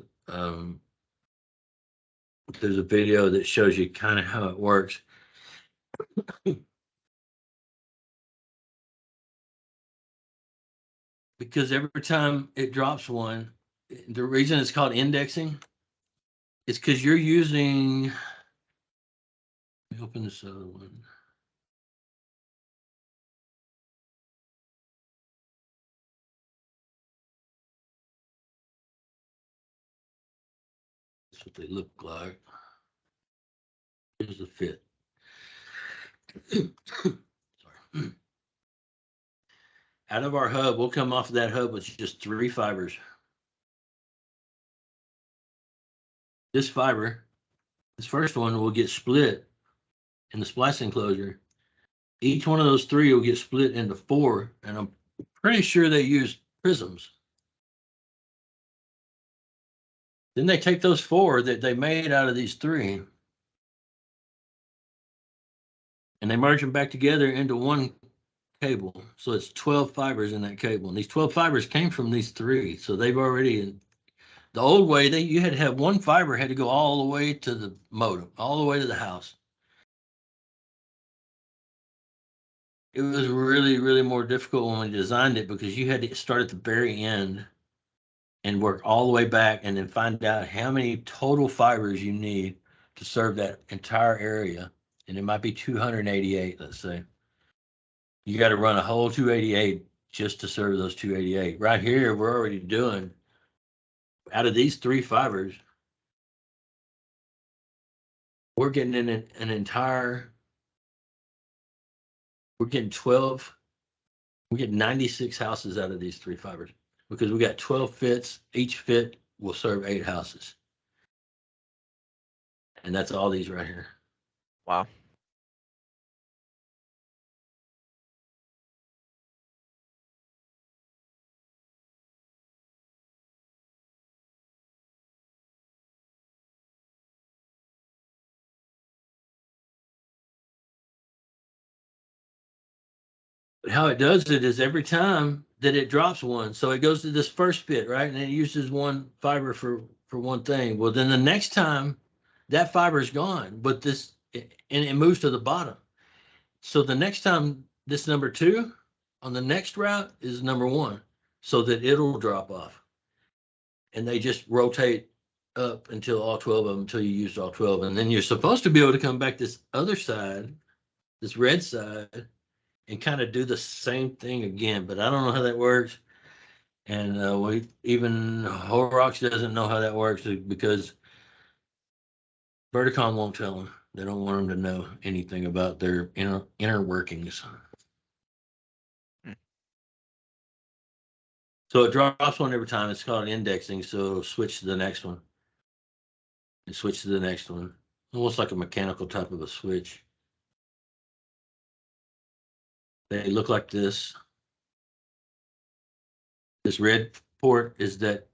Speaker 2: there's a video that shows you kind of how it works. Because every time it drops one, the reason it's called indexing is because you're using, let me open this other one. That's what they look like. Here's the fit. Sorry. Out of our hub, we'll come off of that hub with just 3 fibers. This fiber, this first one will get split in the splice enclosure. Each one of those 3 will get split into 4, and I'm pretty sure they use prisms. Then they take those 4 that they made out of these 3, and they merge them back together into one cable. So it's 12 fibers in that cable. And these 12 fibers came from these 3. So they've already, the old way, you had to have 1 fiber had to go all the way to the modem, all the way to the house. It was really, really more difficult when we designed it because you had to start at the very end and work all the way back and then find out how many total fibers you need to serve that entire area. And it might be 288, let's say. You got to run a whole 288 just to serve those 288. Right here, we're already doing, out of these 3 fibers, we're getting in an entire, we're getting 12, we get 96 houses out of these 3 fibers because we got 12 fits. Each fit will serve 8 houses. And that's all these right here.
Speaker 3: Wow.
Speaker 2: But how it does it is every time that it drops one, so it goes to this first fit, right? And it uses 1 fiber for one thing. Well, then the next time that fiber is gone, but this, and it moves to the bottom. So the next time this number 2 on the next route is number 1, so that it'll drop off. And they just rotate up until all 12 of them, until you used all 12. And then you're supposed to be able to come back this other side, this red side, and kind of do the same thing again. But I don't know how that works. And even Horrocks doesn't know how that works because Verticom won't tell them. They don't want them to know anything about their inner workings. So it drops one every time. It's called indexing. So it'll switch to the next one. And switch to the next one. Almost like a mechanical type of a switch. They look like this. This red port is that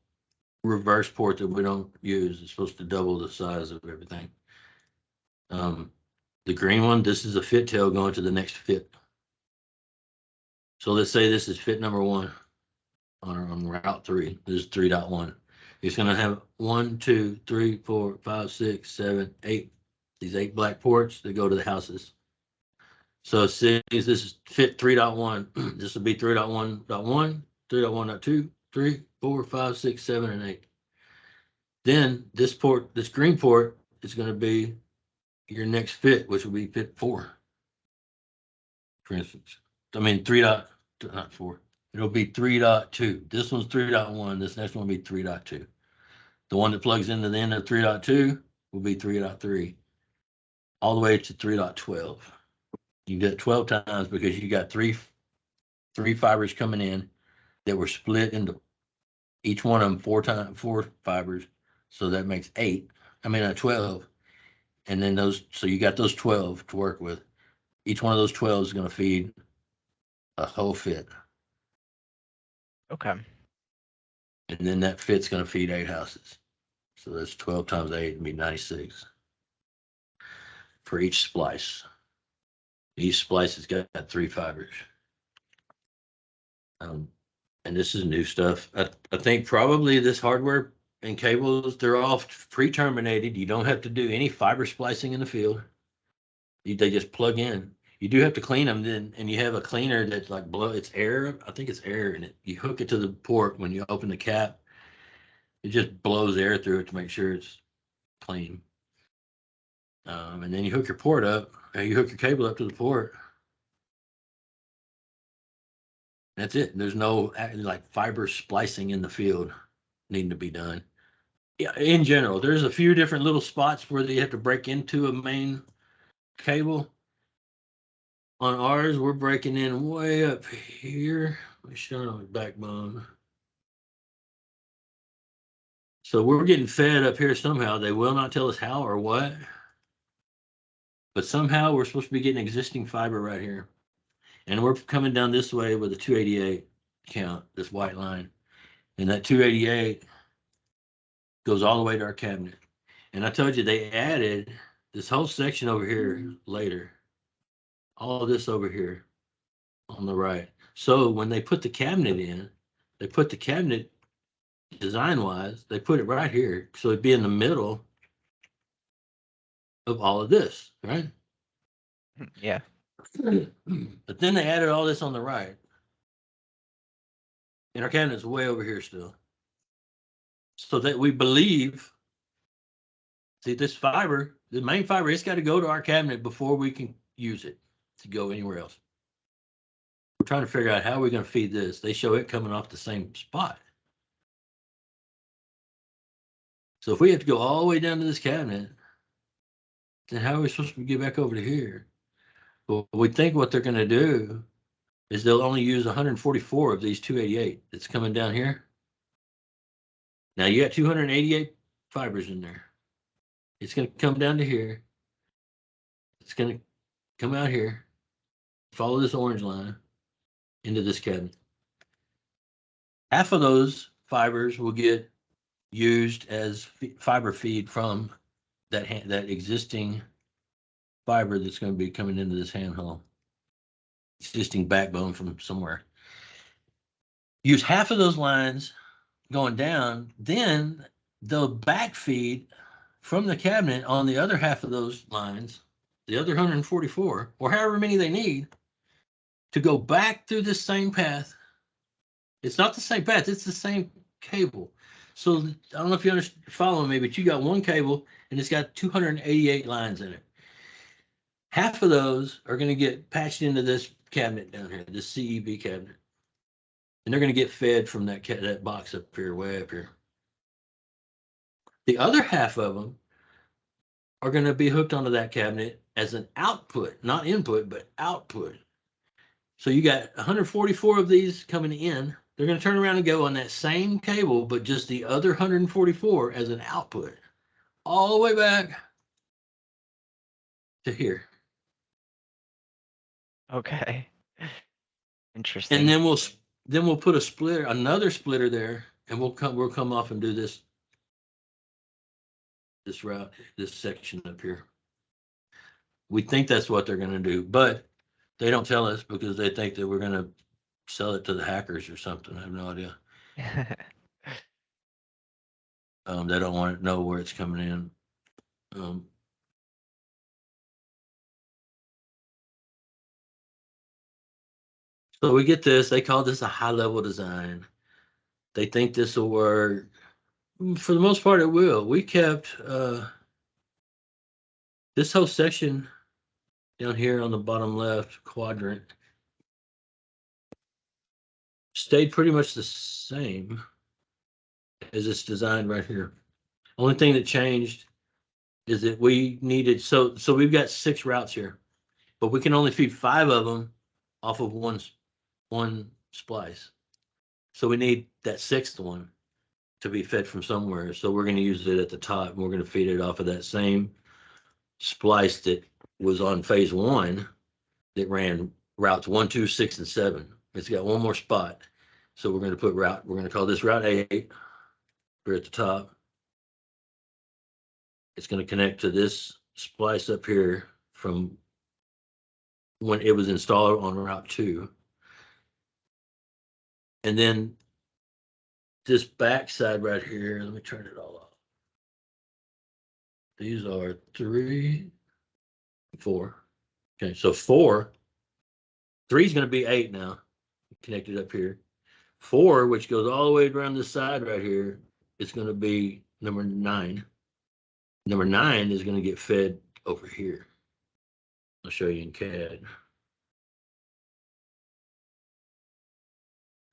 Speaker 2: reverse port that we don't use. It's supposed to double the size of everything. The green one, this is a fit tail going to the next fit. So let's say this is fit number 1 on route 3. This is 3.1. It's going to have 1, 2, 3, 4, 5, 6, 7, 8. These 8 black ports that go to the houses. So see, this is fit 3.1. This will be 3.1.1, 3.1.2, 3, 4, 5, 6, 7, and 8. Then this port, this green port, is going to be your next fit, which will be fit 4. For instance, I mean 3.4. It'll be 3.2. This one's 3.1. This next one will be 3.2. The one that plugs into the end of 3.2 will be 3.3, all the way to 3.12. You get 12 times because you got three fibers coming in that were split into each one of them four fibers. So that makes 12. And then so you got those 12 to work with. Each one of those 12 is going to feed a whole fit.
Speaker 3: Okay.
Speaker 2: And then that fit's going to feed 8 houses. So that's 12 times 8 would be 96 for each splice. Each splice has got 3 fibers. And this is new stuff. I think probably this hardware and cables, they're all pre-terminated. You don't have to do any fiber splicing in the field. They just plug in. You do have to clean them then, and you have a cleaner that's like it's air. I think it's air in it. You hook it to the port when you open the cap. It just blows air through it to make sure it's clean. And then you hook your port up, and you hook your cable up to the port. That's it. There's no like fiber splicing in the field needing to be done. Yeah, in general, there's a few different little spots where you have to break into a main cable. On ours, we're breaking in way up here. Let me show you the backbone. So we're getting fed up here somehow. They will not tell us how or what. But somehow we're supposed to be getting existing fiber right here. And we're coming down this way with a 288 count, this white line. And that 288 goes all the way to our cabinet. And I told you they added this whole section over here later. All of this over here on the right. So when they put the cabinet in, they put the cabinet design-wise, they put it right here. So it'd be in the middle of all of this, right?
Speaker 3: Yeah.
Speaker 2: But then they added all this on the right. And our cabinet's way over here still. So that we believe, see this fiber, the main fiber, it's got to go to our cabinet before we can use it to go anywhere else. We're trying to figure out how we're going to feed this. They show it coming off the same spot. So if we have to go all the way down to this cabinet, then how are we supposed to get back over to here? Well, we think what they're going to do is they'll only use 144 of these 288 that's coming down here. Now you got 288 fibers in there. It's going to come down to here. It's going to come out here, follow this orange line into this cabinet. Half of those fibers will get used as fiber feed from that existing fiber that's going to be coming into this handhole, existing backbone from somewhere. Use half of those lines going down, then the back feed from the cabinet on the other half of those lines, the other 144, or however many they need, to go back through this same path. It's not the same path, it's the same cable. So I don't know if you're following me, but you got one cable and it's got 288 lines in it. Half of those are going to get patched into this cabinet down here, this CEB cabinet. And they're going to get fed from that box up here, way up here. The other half of them are going to be hooked onto that cabinet as an output, not input, but output. So you got 144 of these coming in. They're going to turn around and go on that same cable, but just the other 144 as an output, all the way back to here.
Speaker 3: Okay. Interesting.
Speaker 2: And then we'll put a splitter, another splitter there, and we'll come off and do this route, this section up here. We think that's what they're going to do, but they don't tell us because they think that we're going to sell it to the hackers or something. I have no idea. They don't want to know where it's coming in. So we get this. They call this a high-level design. They think this will work. For the most part, it will. We kept this whole section down here on the bottom left quadrant stayed pretty much the same as it's designed right here. Only thing that changed is that we needed, so we've got 6 routes here, but we can only feed 5 of them off of one splice. So we need that 6th one to be fed from somewhere. So we're going to use it at the top, and we're going to feed it off of that same splice that was on phase 1 that ran routes 1, 2, 6, and 7. It's got one more spot. So we're going to call this route 8. We're at the top. It's going to connect to this splice up here from when it was installed on route 2. And then this back side right here, let me turn it all off. These are 3, 4. Okay, so 4. 3 is going to be 8 now, connected up here. 4, which goes all the way around this side right here, is going to be number 9. Number 9 is going to get fed over here. I'll show you in CAD.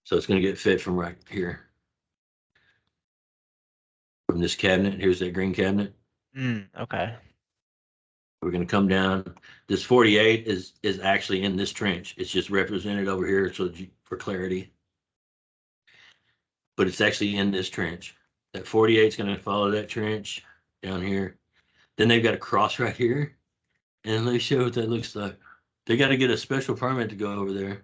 Speaker 2: So it's going to get fed from right here. From this cabinet, here's that green cabinet.
Speaker 3: Okay.
Speaker 2: We're going to come down. This 48 is actually in this trench. It's just represented over here so for clarity. But it's actually in this trench. That 48 is going to follow that trench down here. Then they've got a cross right here. And let me show you what that looks like. They got to get a special permit to go over there.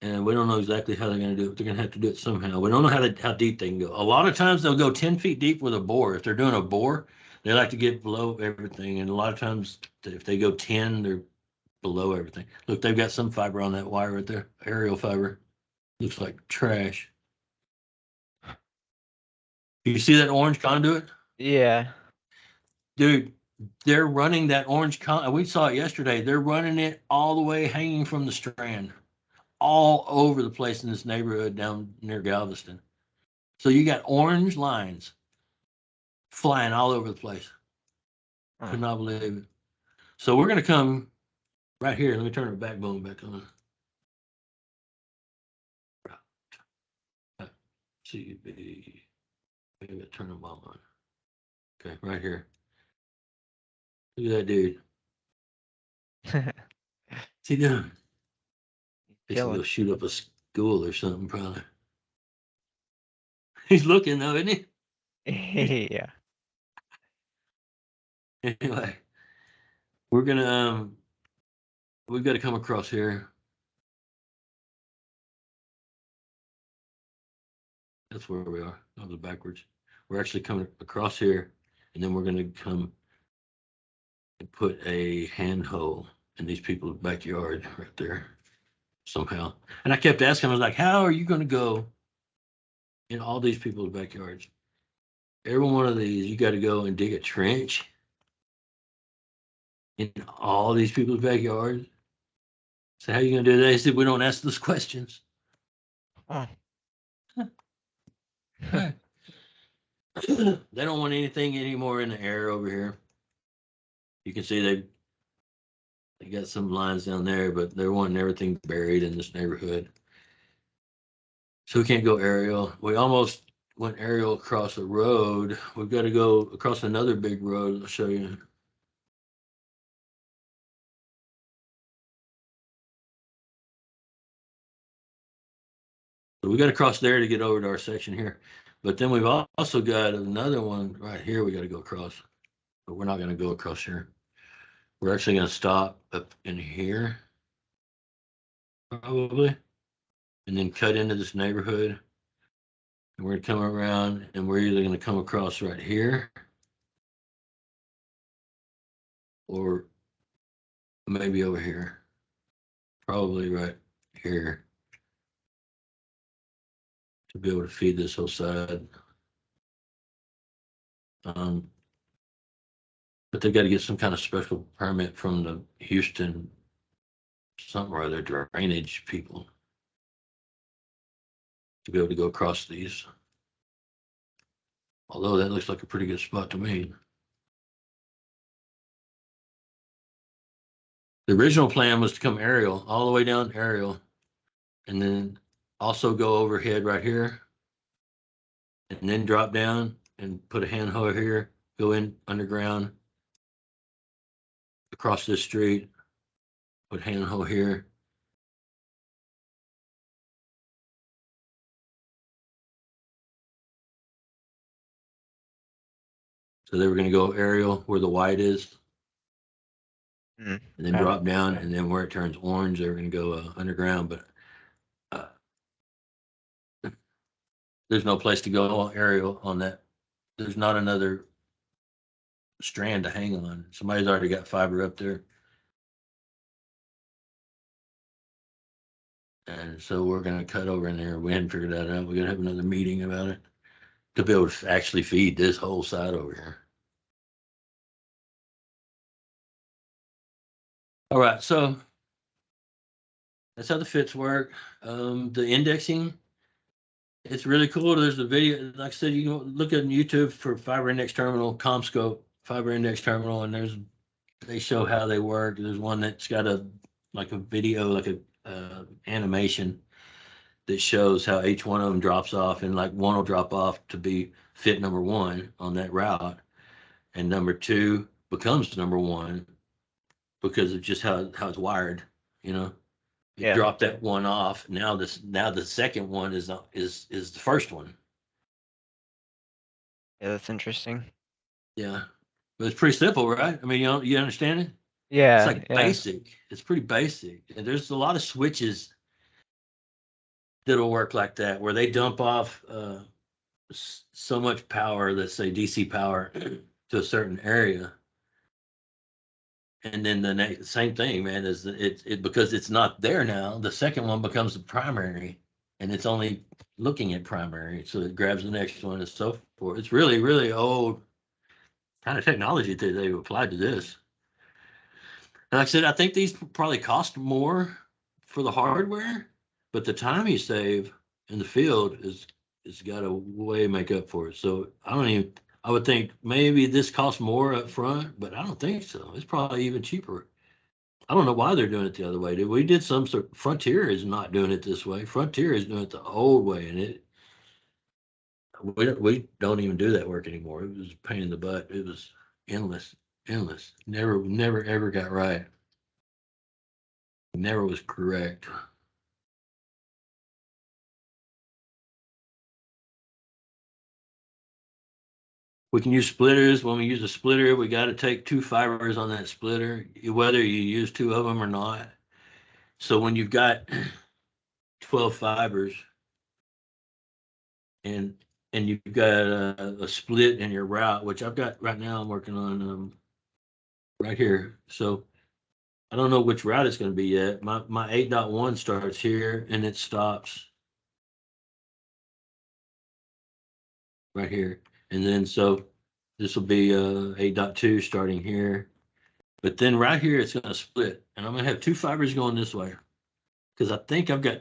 Speaker 2: And we don't know exactly how they're going to do it. They're going to have to do it somehow. We don't know how deep they can go. A lot of times they'll go 10 feet deep with a bore. If they're doing a bore, they like to get below everything. And a lot of times if they go 10, they're below everything. Look, they've got some fiber on that wire right there. Aerial fiber. Looks like trash. You see that orange conduit?
Speaker 3: Yeah.
Speaker 2: Dude, they're running that orange conduit. We saw it yesterday. They're running it all the way hanging from the Strand. All over the place in this neighborhood down near Galveston. So you got orange lines flying all over the place. Could not believe it. So we're going to come right here. Let me turn the backbone back on. CB. Maybe I turn them all on. Okay, right here. Look at that dude. What's he doing? He's gonna go shoot up a school or something, probably. He's looking though, isn't he?
Speaker 3: Yeah.
Speaker 2: Anyway, we're gonna we've got to come across here. That's where we are. That was backwards. We're actually coming across here, and then we're gonna come and put a handhole in these people's backyard right there somehow. And I kept asking, I was like, how are you gonna go in all these people's backyards? Every one of these, you got to go and dig a trench in all these people's backyards. So how are you going to do that? He said, we don't ask those questions.
Speaker 3: Oh.
Speaker 2: They don't want anything anymore in the air over here. You can see they got some lines down there, but they're wanting everything buried in this neighborhood. So we can't go aerial. We almost went aerial across the road. We've got to go across another big road. I'll show you. So we got to cross there to get over to our section here. But then we've also got another one right here we got to go across. But we're not going to go across here. We're actually going to stop up in here, probably, and then cut into this neighborhood. And we're going to come around, and we're either going to come across right here, or maybe over here. Probably right here, to be able to feed this whole side. But they got to get some kind of special permit from the Houston something or other drainage people to be able to go across these. Although that looks like a pretty good spot to me. The original plan was to come aerial, all the way down aerial, and then also go overhead right here, and then drop down and put a handhole here, go in underground, across this street, put handhole here. So they were going to go aerial where the white is,
Speaker 3: Mm,
Speaker 2: and then
Speaker 3: okay.
Speaker 2: drop down, and then where it turns orange, they were going to go underground. But there's no place to go aerial on that. There's not another strand to hang on. Somebody's already got fiber up there. And so we're going to cut over in there. We hadn't figured that out. We're going to have another meeting about it to be able to actually feed this whole side over here. All right, so that's how the fits work. The indexing, it's really cool. There's a video, like I said, you can look at YouTube for fiber index terminal, CommScope fiber index terminal, and they show how they work. There's one that's got a video, like a animation that shows how each one of them drops off, and like one will drop off to be fit number one on that route, and number two becomes number one because of just how it's wired. You know, you
Speaker 3: Yeah.
Speaker 2: drop that one off. Now the second one is the first one.
Speaker 3: Yeah, that's interesting.
Speaker 2: Yeah, but it's pretty simple, right? I mean, you understand it? It's
Speaker 3: Yeah,
Speaker 2: like
Speaker 3: yeah.
Speaker 2: basic. It's pretty basic. And there's a lot of switches that'll work like that, where they dump off so much power, let's say DC power, to a certain area, and then the same thing, man, is it because it's not there now. The second one becomes the primary, and it's only looking at primary, so it grabs the next one and so forth. It's really, really old kind of technology that they've applied to this. And like I said, I think these probably cost more for the hardware, but the time you save in the field is got to way make up for it. So I would think maybe this costs more up front, but I don't think so. It's probably even cheaper. I don't know why they're doing it the other way. We did some sort. Frontier is not doing it this way. Frontier is doing it the old way, and we don't even do that work anymore. It was a pain in the butt. It was endless, endless. Never ever got right. Never was correct. We can use splitters. When we use a splitter, we got to take two fibers on that splitter, whether you use two of them or not. So when you've got 12 fibers and you've got a split in your route, which I've got right now, I'm working on right here. So I don't know which route it's going to be yet. My 8.1 starts here and it stops right here. And then so this will be 8.2 starting here. But then right here, it's going to split. And I'm going to have two fibers going this way. Because I think I've got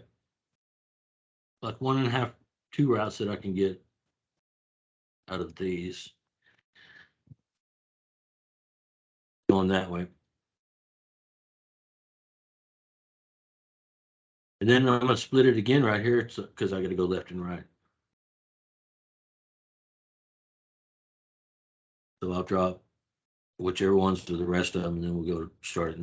Speaker 2: like 1.5, two routes that I can get out of these. Going that way. And then I'm going to split it again right here because I got to go left and right. So I'll drop whichever ones to the rest of them, and then we'll go start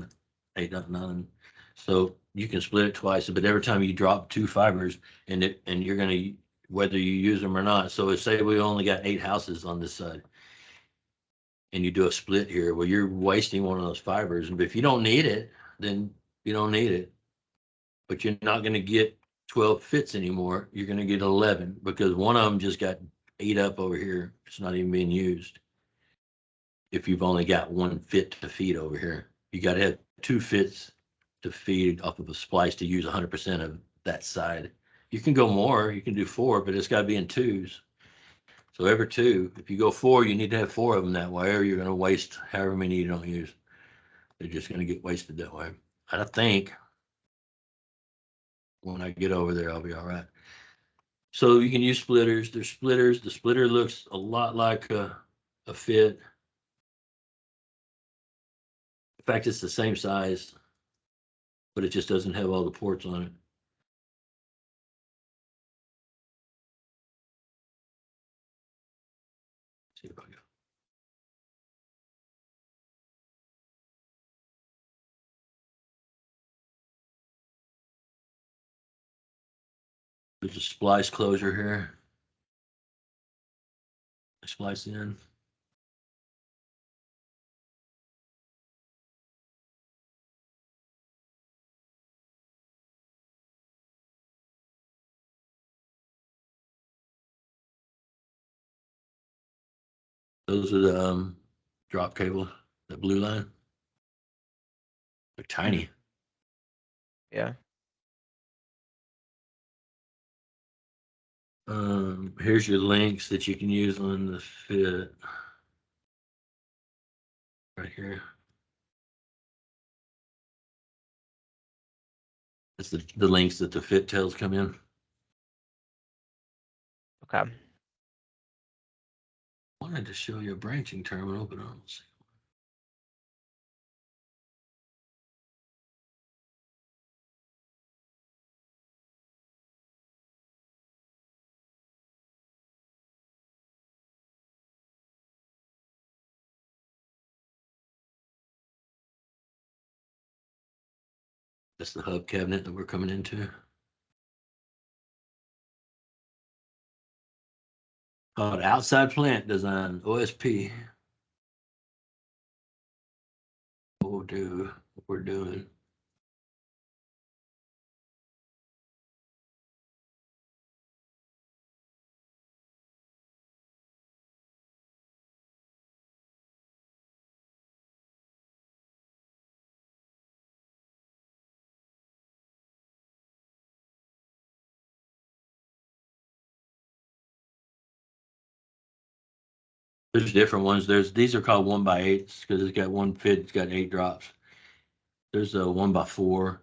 Speaker 2: at 8.9. So you can split it twice, but every time you drop two fibers, and you're going to, whether you use them or not. So say we only got 8 houses on this side, and you do a split here, well, you're wasting one of those fibers. And if you don't need it, then you don't need it. But you're not going to get 12 fits anymore. You're going to get 11 because one of them just got ate up over here. It's not even being used. If you've only got one fit to feed over here, you got to have 2 fits to feed off of a splice to use 100% of that side. You can go more, you can do 4, but it's got to be in 2s. So every 2, if you go 4, you need to have 4 of them that way, or you're going to waste however many you don't use. They're just going to get wasted that way. I think when I get over there, I'll be all right. So you can use splitters. There's splitters. The splitter looks a lot like a fit. In fact, it's the same size, but it just doesn't have all the ports on it. See if I go. There's a splice closure here. Splice in. Those are the drop cable, the blue line. They're tiny.
Speaker 3: Yeah.
Speaker 2: Here's your links that you can use on the fit. Right here. That's the links that the fit tails come in.
Speaker 3: Okay.
Speaker 2: Wanted to show you a branching terminal, but I don't see. That's the hub cabinet that we're coming into. Called outside plant design, OSP. What we're doing. There's different ones. These are called 1x8s because it's got one fit. It's got 8 drops. There's a 1x4.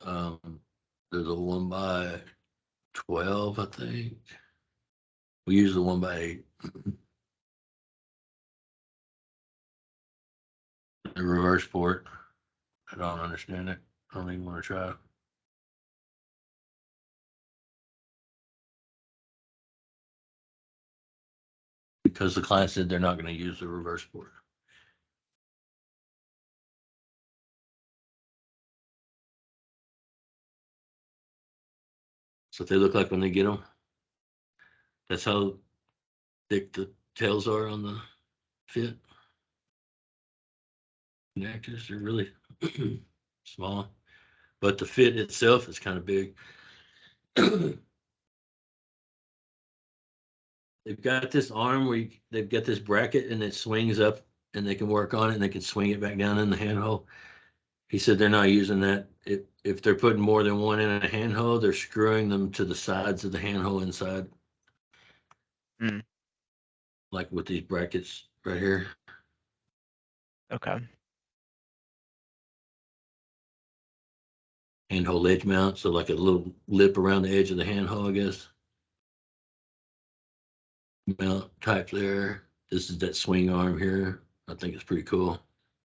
Speaker 2: There's a 1x12, I think. We use the 1x8. The reverse port. I don't understand it. I don't even want to try. Because the client said they're not going to use the reverse port. So they look like when they get them. That's how thick the tails are on the fit. Connectors are really small, but the fit itself is kind of big. They've got this arm where they've got this bracket and it swings up and they can work on it and they can swing it back down in the handhole. He said they're not using that. If they're putting more than one in a handhole, they're screwing them to the sides of the handhole inside.
Speaker 3: Mm.
Speaker 2: Like with these brackets right here.
Speaker 3: Okay.
Speaker 2: Handhole edge mount, so like a little lip around the edge of the handhole, I guess. Mount type there. This is that swing arm here. I think it's pretty cool.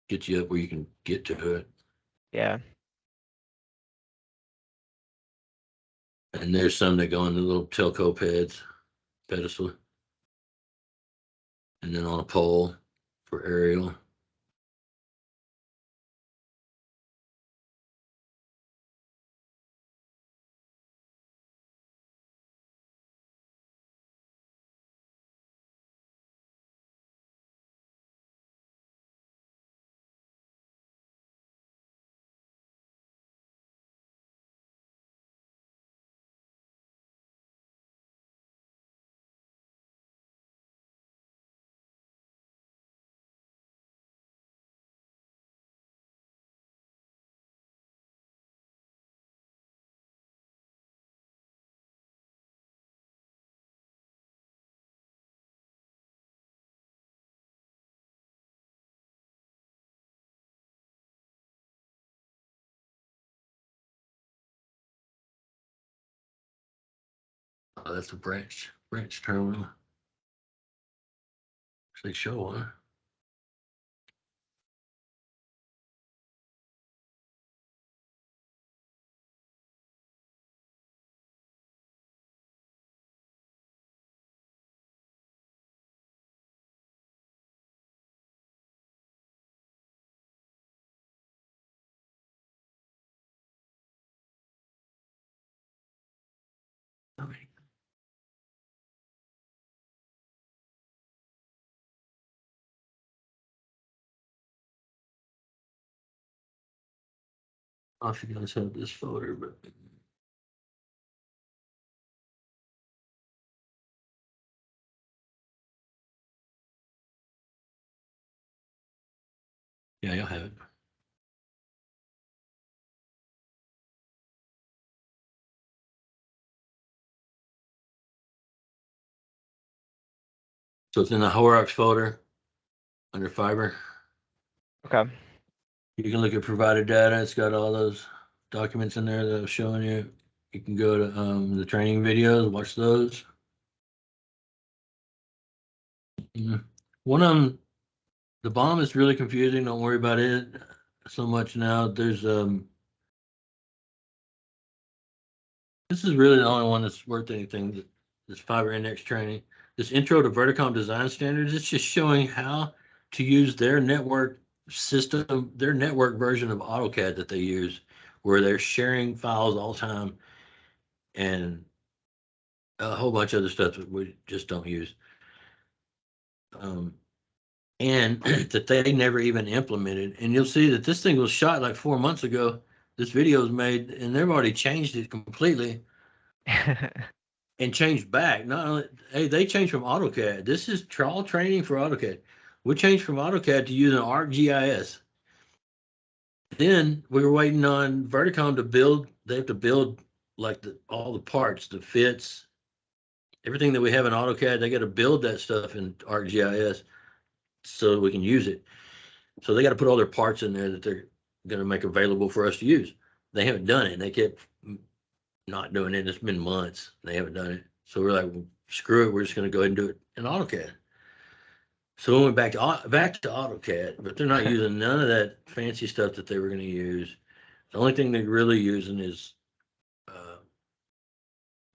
Speaker 2: Get you up where you can get to it.
Speaker 3: Yeah.
Speaker 2: And there's some that go in the little telco pedestal. And then on a pole for aerial. Oh, that's a branch terminal. They show one. I don't know if you guys have this folder, but. Yeah, you'll have it. So it's in the Horrocks folder under fiber.
Speaker 3: Okay.
Speaker 2: You can look at provided data. It's got all those documents in there that I was showing you. You can go to the training videos, watch those. One of them, the bomb is really confusing. Don't worry about it so much now. There's this is really the only one that's worth anything. This fiber index training. This intro to Verticom design standards. It's just showing how to use their network system, their network version of AutoCAD that they use, where they're sharing files all the time, and a whole bunch of other stuff that we just don't use. And that they never even implemented. And you'll see that this thing was shot like 4 months ago. This video was made, and they've already changed it completely and changed back. Not only, hey, they changed from AutoCAD. This is trial training for AutoCAD. We changed from AutoCAD to using ArcGIS. Then we were waiting on Verticom to build. They have to build like all the parts, the fits, everything that we have in AutoCAD. They got to build that stuff in ArcGIS so we can use it. So they got to put all their parts in there that they're going to make available for us to use. They haven't done it. They kept not doing it. It's been months. They haven't done it. So we're like, well, screw it. We're just going to go ahead and do it in AutoCAD. So we went back to AutoCAD, but they're not using none of that fancy stuff that they were going to use. The only thing they're really using is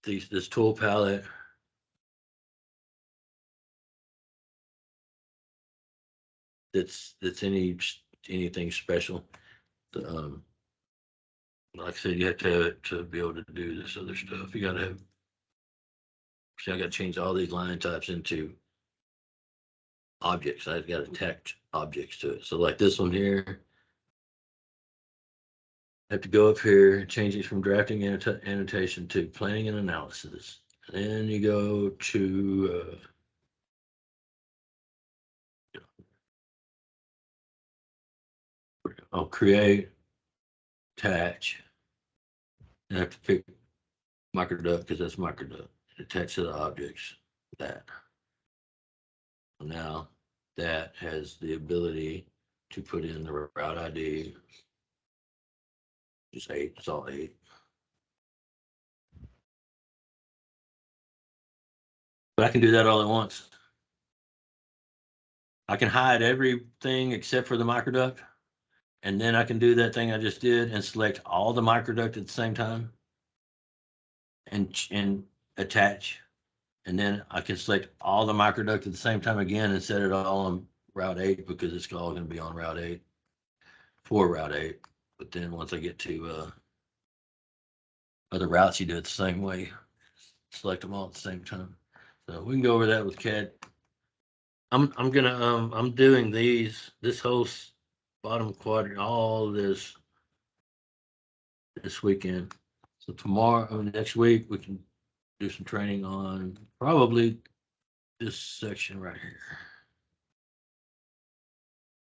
Speaker 2: this tool palette. That's anything special. Like I said, you have to have it to be able to do this other stuff. You got to have. See, I got to change all these line types into objects. I've got to attach objects to it. So like this one here, I have to go up here, change it from drafting annotation to planning and analysis. Then you go to I'll create, attach. And I have to pick Microduct because that's Microduct. Attach to the objects. That. Now that has the ability to put in the route ID. Just 8. It's all 8. But I can do that all at once. I can hide everything except for the microduct. And then I can do that thing I just did and select all the microduct at the same time and attach. And then I can select all the microduct at the same time again and set it all on Route 8 because it's all going to be on Route 8 for Route 8. But then once I get to other routes, you do it the same way. Select them all at the same time. So we can go over that with CAD. I'm doing this whole bottom quadrant, all this weekend. So tomorrow, next week, we can do some training on probably this section right here.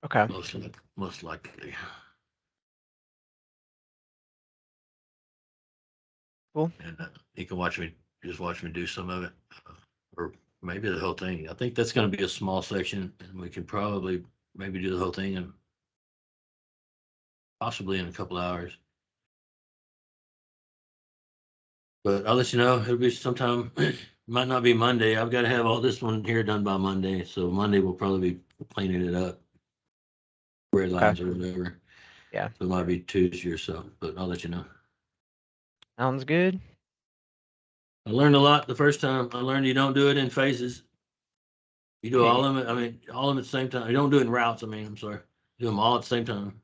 Speaker 3: Okay.
Speaker 2: Most likely.
Speaker 3: Cool.
Speaker 2: And you can watch me do some of it, or maybe the whole thing. I think that's going to be a small section, and we can probably maybe do the whole thing and possibly in a couple hours. But I'll let you know. It'll be sometime. Might not be Monday. I've got to have all this one here done by Monday. So Monday we'll probably be cleaning it up, red lines or whatever.
Speaker 3: Yeah.
Speaker 2: So it might be Tuesday or so. But I'll let you know.
Speaker 3: Sounds good.
Speaker 2: I learned a lot the first time. I learned you don't do it in phases. You do all of them. I mean, all of them at the same time. You don't do it in routes. I mean, I'm sorry. Do them all at the same time.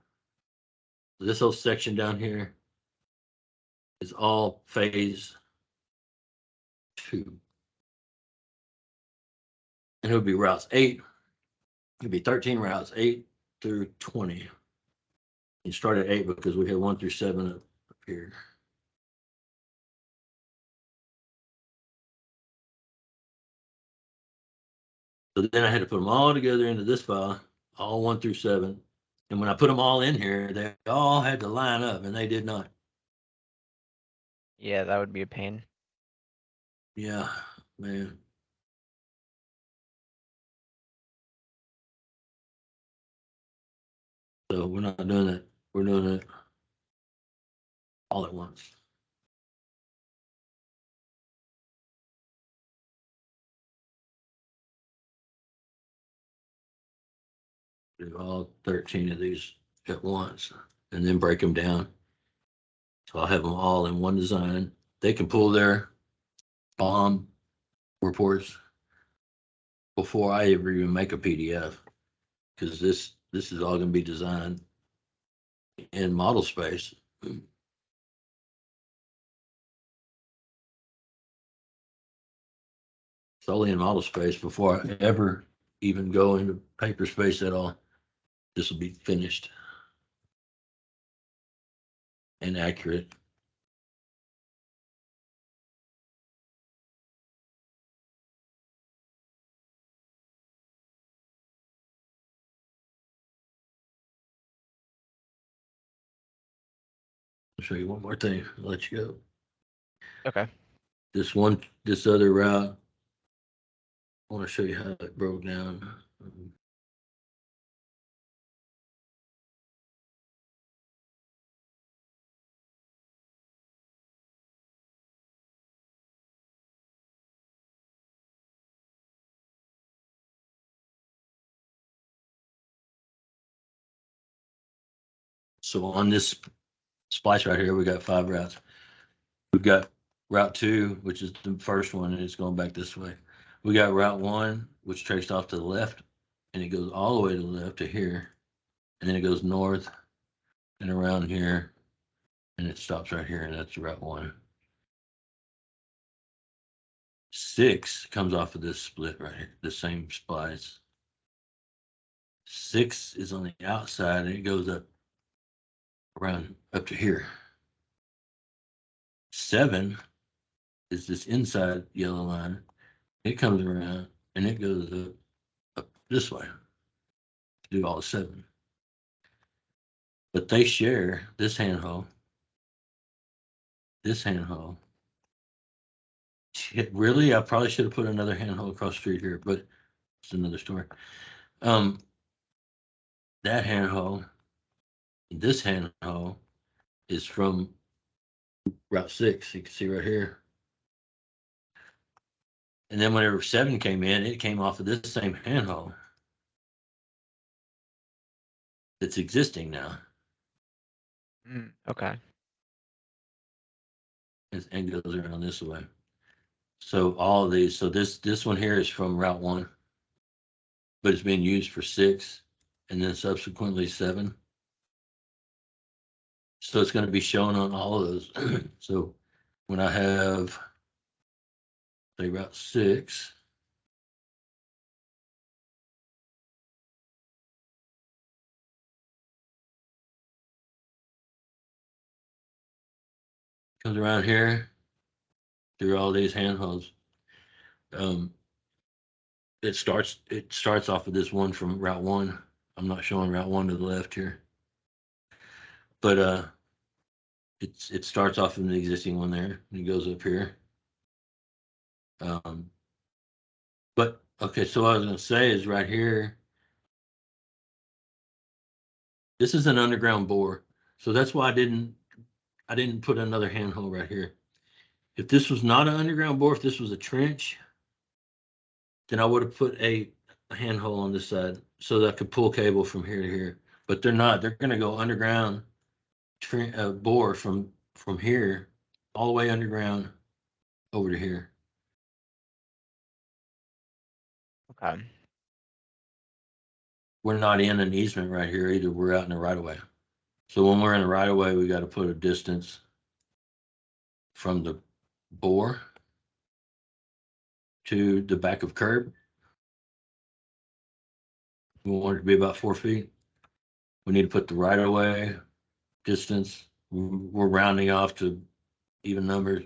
Speaker 2: This whole section down here is all phase 2. And it would be routes 8. It'd be 13 routes, 8 through 20. You start at 8 because we had 1 through 7 up here. So then I had to put them all together into this file, all 1 through 7. And when I put them all in here, they all had to line up, and they did not.
Speaker 3: Yeah, that would be a pain.
Speaker 2: Yeah, man. So we're not doing that. We're doing it all at once. Do all 13 of these at once and then break them down. So I'll have them all in one design. They can pull their bomb reports before I ever even make a PDF, because this is all going to be designed in model space. It's only in model space before I ever even go into paper space at all. This will be finished and accurate. I'll show you one more thing. I'll let you go.
Speaker 3: Okay.
Speaker 2: This other route, I want to show you how it broke down. So on this splice right here, we got 5 routes. We've got route 2, which is the first one, and it's going back this way. We got route 1, which traced off to the left, and it goes all the way to the left to here, and then it goes north and around here, and it stops right here, and that's route 1. 6 comes off of this split right here, the same splice. 6 is on the outside, and it goes up around up to here. 7 is this inside yellow line. It comes around and it goes up this way to do all 7. But they share this handhole, this handhole. Really, I probably should have put another handhole across the street here, but it's another story. That handhole, this handhole is from Route 6. You can see right here. And then whenever 7 came in, it came off of this same handhole that's existing now.
Speaker 3: Okay.
Speaker 2: And goes around this way. So all of these, so this one here is from Route 1, but it's being used for 6 and then subsequently 7. So it's going to be shown on all of those. So when I have, say, Route 6, comes around here through all these handholds. It starts off with this one from Route 1. I'm not showing Route 1 to the left here, but it starts off in the existing one there and it goes up here. But okay, so what I was going to say is right here, this is an underground bore, so that's why I didn't put another handhole right here. If this was not an underground bore, if this was a trench, then I would have put a handhole on this side so that I could pull cable from here to here. But they're not. They're going to go underground bore from here all the way underground over to here.
Speaker 3: Okay.
Speaker 2: We're not in an easement right here either. We're out in the right of way. So when we're in the right of way, we got to put a distance from the bore to the back of curb. We want it to be about 4 feet. We need to put the right of way distance. We're rounding off to even numbers.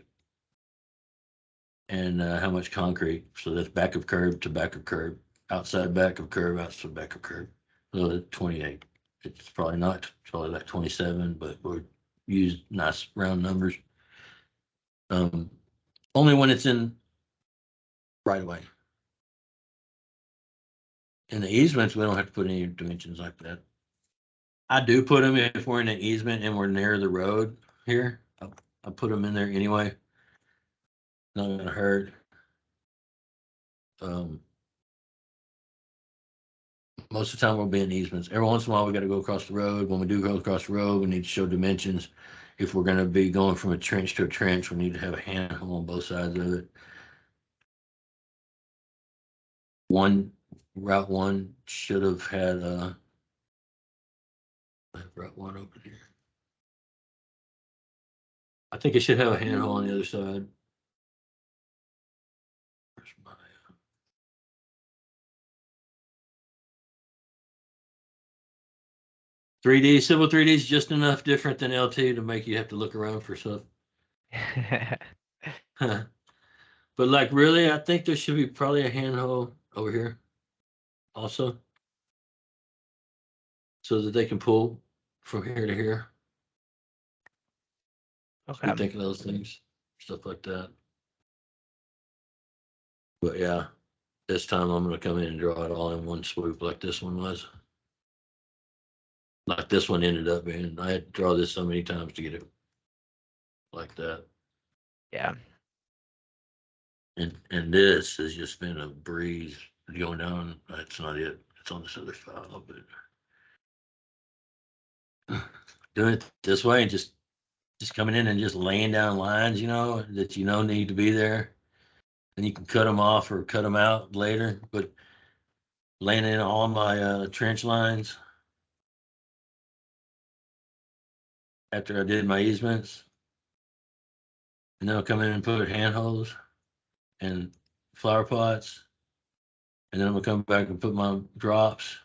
Speaker 2: And how much concrete. So that's back of curb to back of curb, outside back of curb, outside back of curb. So that's 28. It's probably not, it's probably like 27, but we'll use nice round numbers. Only when it's in right away. In the easements, we don't have to put any dimensions like that. I do put them if we're in an easement and we're near the road here. I put them in there anyway. Not gonna hurt. Most of the time we'll be in easements. Every once in a while we got to go across the road. When we do go across the road, we need to show dimensions. If we're going to be going from a trench to a trench, we need to have a handle on both sides of it. Route one should have had route one open here. I think it should have a handle on the other side. Where's my 3D, Civil 3D is just enough different than LT to make you have to look around for stuff. But like really, I think there should be probably a handhold over here also, so that they can pull from here to here.
Speaker 3: Okay.
Speaker 2: We think of those things, stuff like that. But yeah, this time I'm gonna come in and draw it all in one swoop like this one was. Like this one ended up being, I had to draw this so many times to get it like that.
Speaker 3: Yeah.
Speaker 2: And this has just been a breeze going down. That's not it. It's on this other file, but doing it this way and just coming in and just laying down lines, you know, that you know need to be there. And you can cut them off or cut them out later, but laying in all my trench lines after I did my easements. And then I'll come in and put handholds and flower pots. And then I'm gonna come back and put my drops.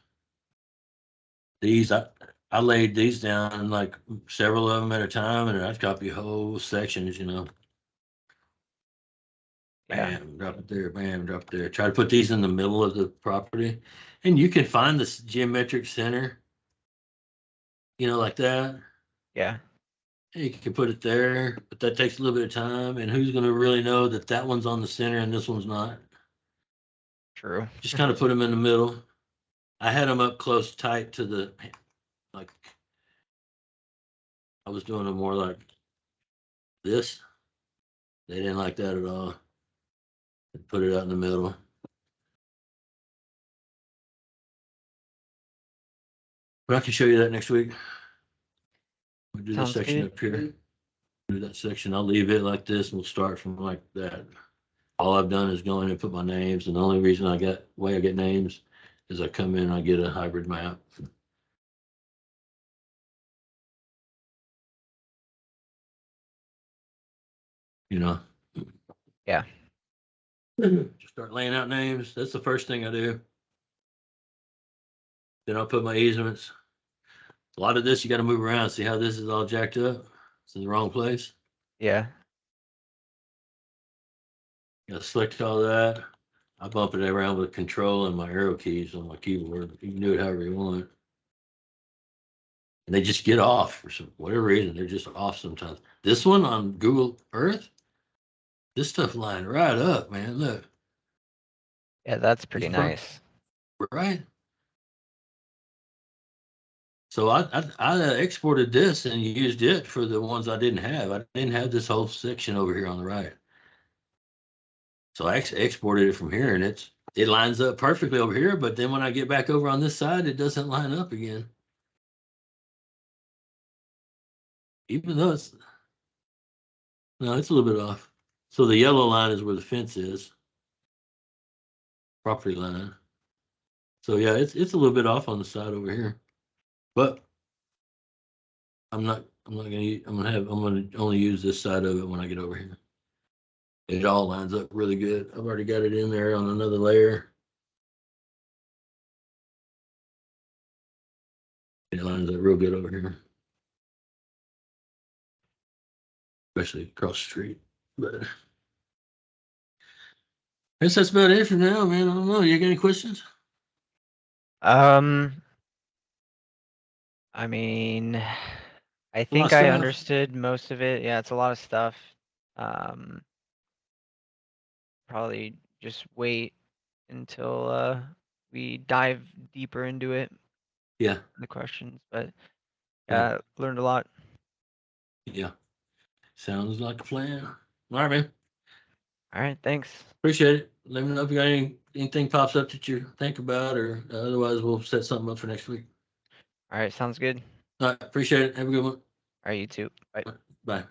Speaker 2: These, I laid these down like several of them at a time, and I'd copy whole sections, you know.
Speaker 3: Yeah.
Speaker 2: Bam, drop it there, bam, drop it there. Try to put these in the middle of the property. And you can find this geometric center, you know, like that.
Speaker 3: Yeah.
Speaker 2: You can put it there, but that takes a little bit of time. And who's going to really know that that one's on the center and this one's not?
Speaker 3: True.
Speaker 2: Just kind of put them in the middle. I had them up close, tight to the, like, I was doing them more like this. They didn't like that at all. Put it out in the middle. But I can show you that next week. We'll do
Speaker 3: Sounds
Speaker 2: this section
Speaker 3: good.
Speaker 2: up here. Do that section. I'll leave it like this and we'll start from like that. All I've done is go in and put my names, and the only reason I get names is I come in and I get a hybrid map. You know?
Speaker 3: Yeah.
Speaker 2: Just start laying out names. That's the first thing I do. Then I'll put my easements. A lot of this you got to move around. See how this is all jacked up? It's in the wrong place.
Speaker 3: Yeah.
Speaker 2: You got to select all that. I bump it around with control and my arrow keys on my keyboard. You can do it however you want. And they just get off for whatever reason. They're just off sometimes. This one on Google Earth, this stuff lined right up, man. Look.
Speaker 3: Yeah, that's pretty
Speaker 2: It's fun.
Speaker 3: nice.
Speaker 2: Right. So I exported this and used it for the ones I didn't have. I didn't have this whole section over here on the right. So I exported it from here, and it lines up perfectly over here. But then when I get back over on this side, it doesn't line up again. Even though it's a little bit off. So the yellow line is where the fence is, property line. So yeah, it's a little bit off on the side over here, but I'm gonna only use this side of it when I get over here. It all lines up really good. I've already got it in there on another layer. It lines up real good over here. especially across the street. But I guess that's about it for now, man. I don't know. You got any questions?
Speaker 3: I mean, I
Speaker 2: Lot of
Speaker 3: think I
Speaker 2: stuff.
Speaker 3: understood most of it. Yeah, it's a lot of stuff. Probably just wait until we dive deeper into it,
Speaker 2: Yeah.
Speaker 3: the questions. But
Speaker 2: Yeah.
Speaker 3: yeah, learned a lot.
Speaker 2: Yeah. Sounds like a plan. All right, man.
Speaker 3: All right, thanks.
Speaker 2: Appreciate it. Let me know if you got anything pops up that you think about, or otherwise we'll set something up for next week.
Speaker 3: All right, sounds good.
Speaker 2: All right. Appreciate it. Have a good one.
Speaker 3: All right, you too. Bye.
Speaker 2: Bye.